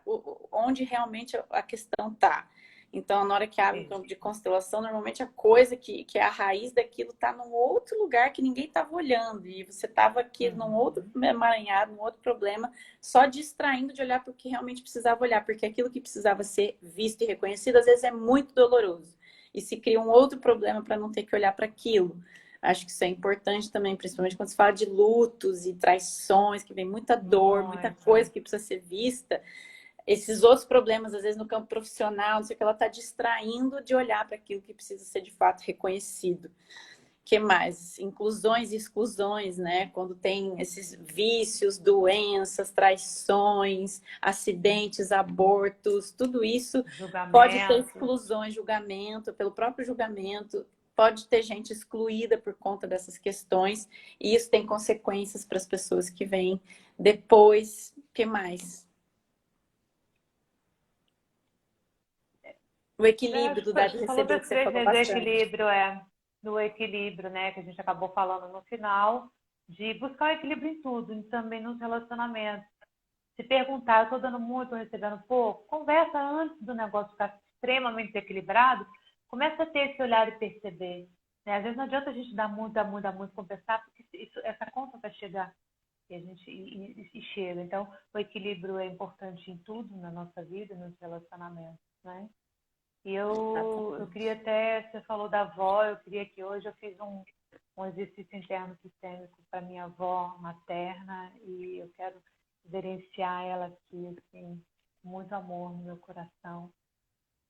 Speaker 1: onde realmente a questão está. Então, na hora que abre o campo de constelação, normalmente a coisa que é a raiz daquilo está num outro lugar que ninguém estava olhando. E você estava aqui num outro emaranhado, num outro problema, só distraindo de olhar para o que realmente precisava olhar. Porque aquilo que precisava ser visto e reconhecido, às vezes é muito doloroso. E se cria um outro problema para não ter que olhar para aquilo. Acho que isso é importante também, principalmente quando se fala de lutos e traições, que vem muita dor, muita coisa que precisa ser vista. esses outros problemas, às vezes no campo profissional, não sei o que, ela está distraindo de olhar para aquilo que precisa ser de fato reconhecido. Que mais? Inclusões e exclusões, né? Quando tem esses vícios, doenças, traições, acidentes, abortos, tudo isso pode ter exclusões, julgamento, pelo próprio julgamento, pode ter gente excluída por conta dessas questões, e isso tem consequências para as pessoas que vêm depois. Que mais? O equilíbrio do dar e receber, que você falou bastante.
Speaker 3: Do equilíbrio, né, que a gente acabou falando no final, de buscar o equilíbrio em tudo, e também nos relacionamentos. Se perguntar, eu estou dando muito, estou recebendo pouco, conversa antes do negócio ficar extremamente equilibrado, começa a ter esse olhar e perceber. Né? Às vezes não adianta a gente dar muito, compensar, porque essa conta vai chegar e a gente e chega. Então, o equilíbrio é importante em tudo na nossa vida, nos relacionamentos, né? E eu queria até, você falou da avó, eu queria que hoje eu fiz um exercício interno sistêmico para minha avó materna e eu quero gerenciar ela aqui, assim, com muito amor no meu coração.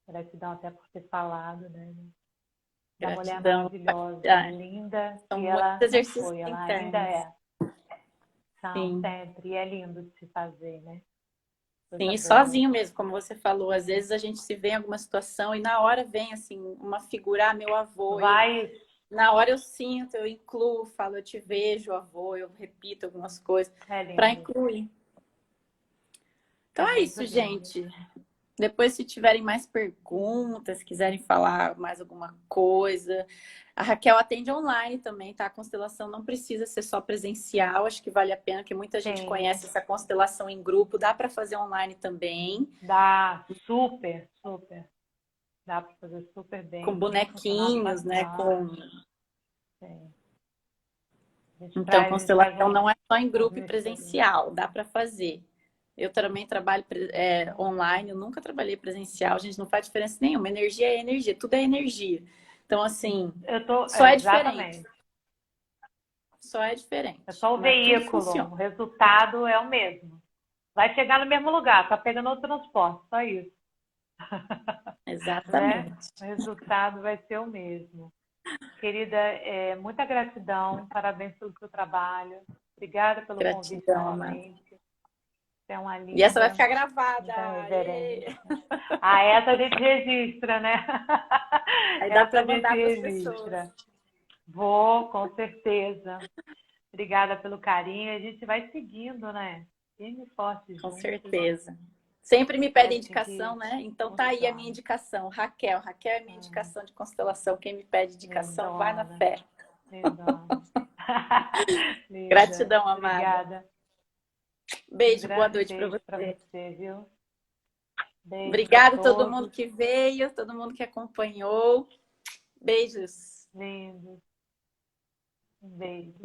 Speaker 3: Gratidão até por ter falado, né? Da mulher maravilhosa, linda,
Speaker 1: São
Speaker 3: e ela
Speaker 1: muitos exercícios
Speaker 3: foi, ela
Speaker 1: internos.
Speaker 3: ainda é. São
Speaker 1: Sim.
Speaker 3: sempre, e é lindo de se fazer, né?
Speaker 1: Sim, e sozinho mesmo, como você falou. Às vezes a gente se vê em alguma situação e na hora vem, assim, uma figura, meu avô. Na hora eu sinto, eu incluo, falo, eu te vejo, avô, eu repito algumas coisas para incluir. Então é isso, gente. Depois, se tiverem mais perguntas, quiserem falar mais alguma coisa, a Raquel atende online também, tá? A constelação não precisa ser só presencial, acho que vale a pena, porque muita gente conhece essa constelação em grupo, dá para fazer online também.
Speaker 3: Dá, super. Dá para fazer super bem.
Speaker 1: Com bonequinhos, né? Então, constelação não é só em grupo e presencial, dá para fazer. Eu também trabalho online, eu nunca trabalhei presencial, a gente não faz diferença nenhuma. Energia é energia, tudo é energia. Então, assim, só é diferente. Só é diferente.
Speaker 3: É só o veículo, o resultado é o mesmo. Vai chegar no mesmo lugar, tá pegando outro transporte, só isso.
Speaker 1: Exatamente.
Speaker 3: Né? O resultado vai ser o mesmo. Querida, muita gratidão, parabéns pelo seu trabalho. Obrigada pelo convite novamente. É uma linda,
Speaker 1: e essa vai ficar gravada.
Speaker 3: Essa a gente registra, né?
Speaker 1: Aí dá para mandar para as pessoas.
Speaker 3: Vou, com certeza. Obrigada pelo carinho. A gente vai seguindo, né? Firme e forte junto.
Speaker 1: Com certeza. Sempre me pedem indicação, né? Então tá aí a minha indicação. Raquel é minha indicação de constelação. Quem me pede indicação, vai na fé. Gratidão, amada.
Speaker 3: Obrigada.
Speaker 1: Beijo, boa noite para
Speaker 3: você, viu? Beijo.
Speaker 1: Obrigada a todo mundo que veio, todo mundo que acompanhou. Beijos.
Speaker 3: Lindo. Um beijo.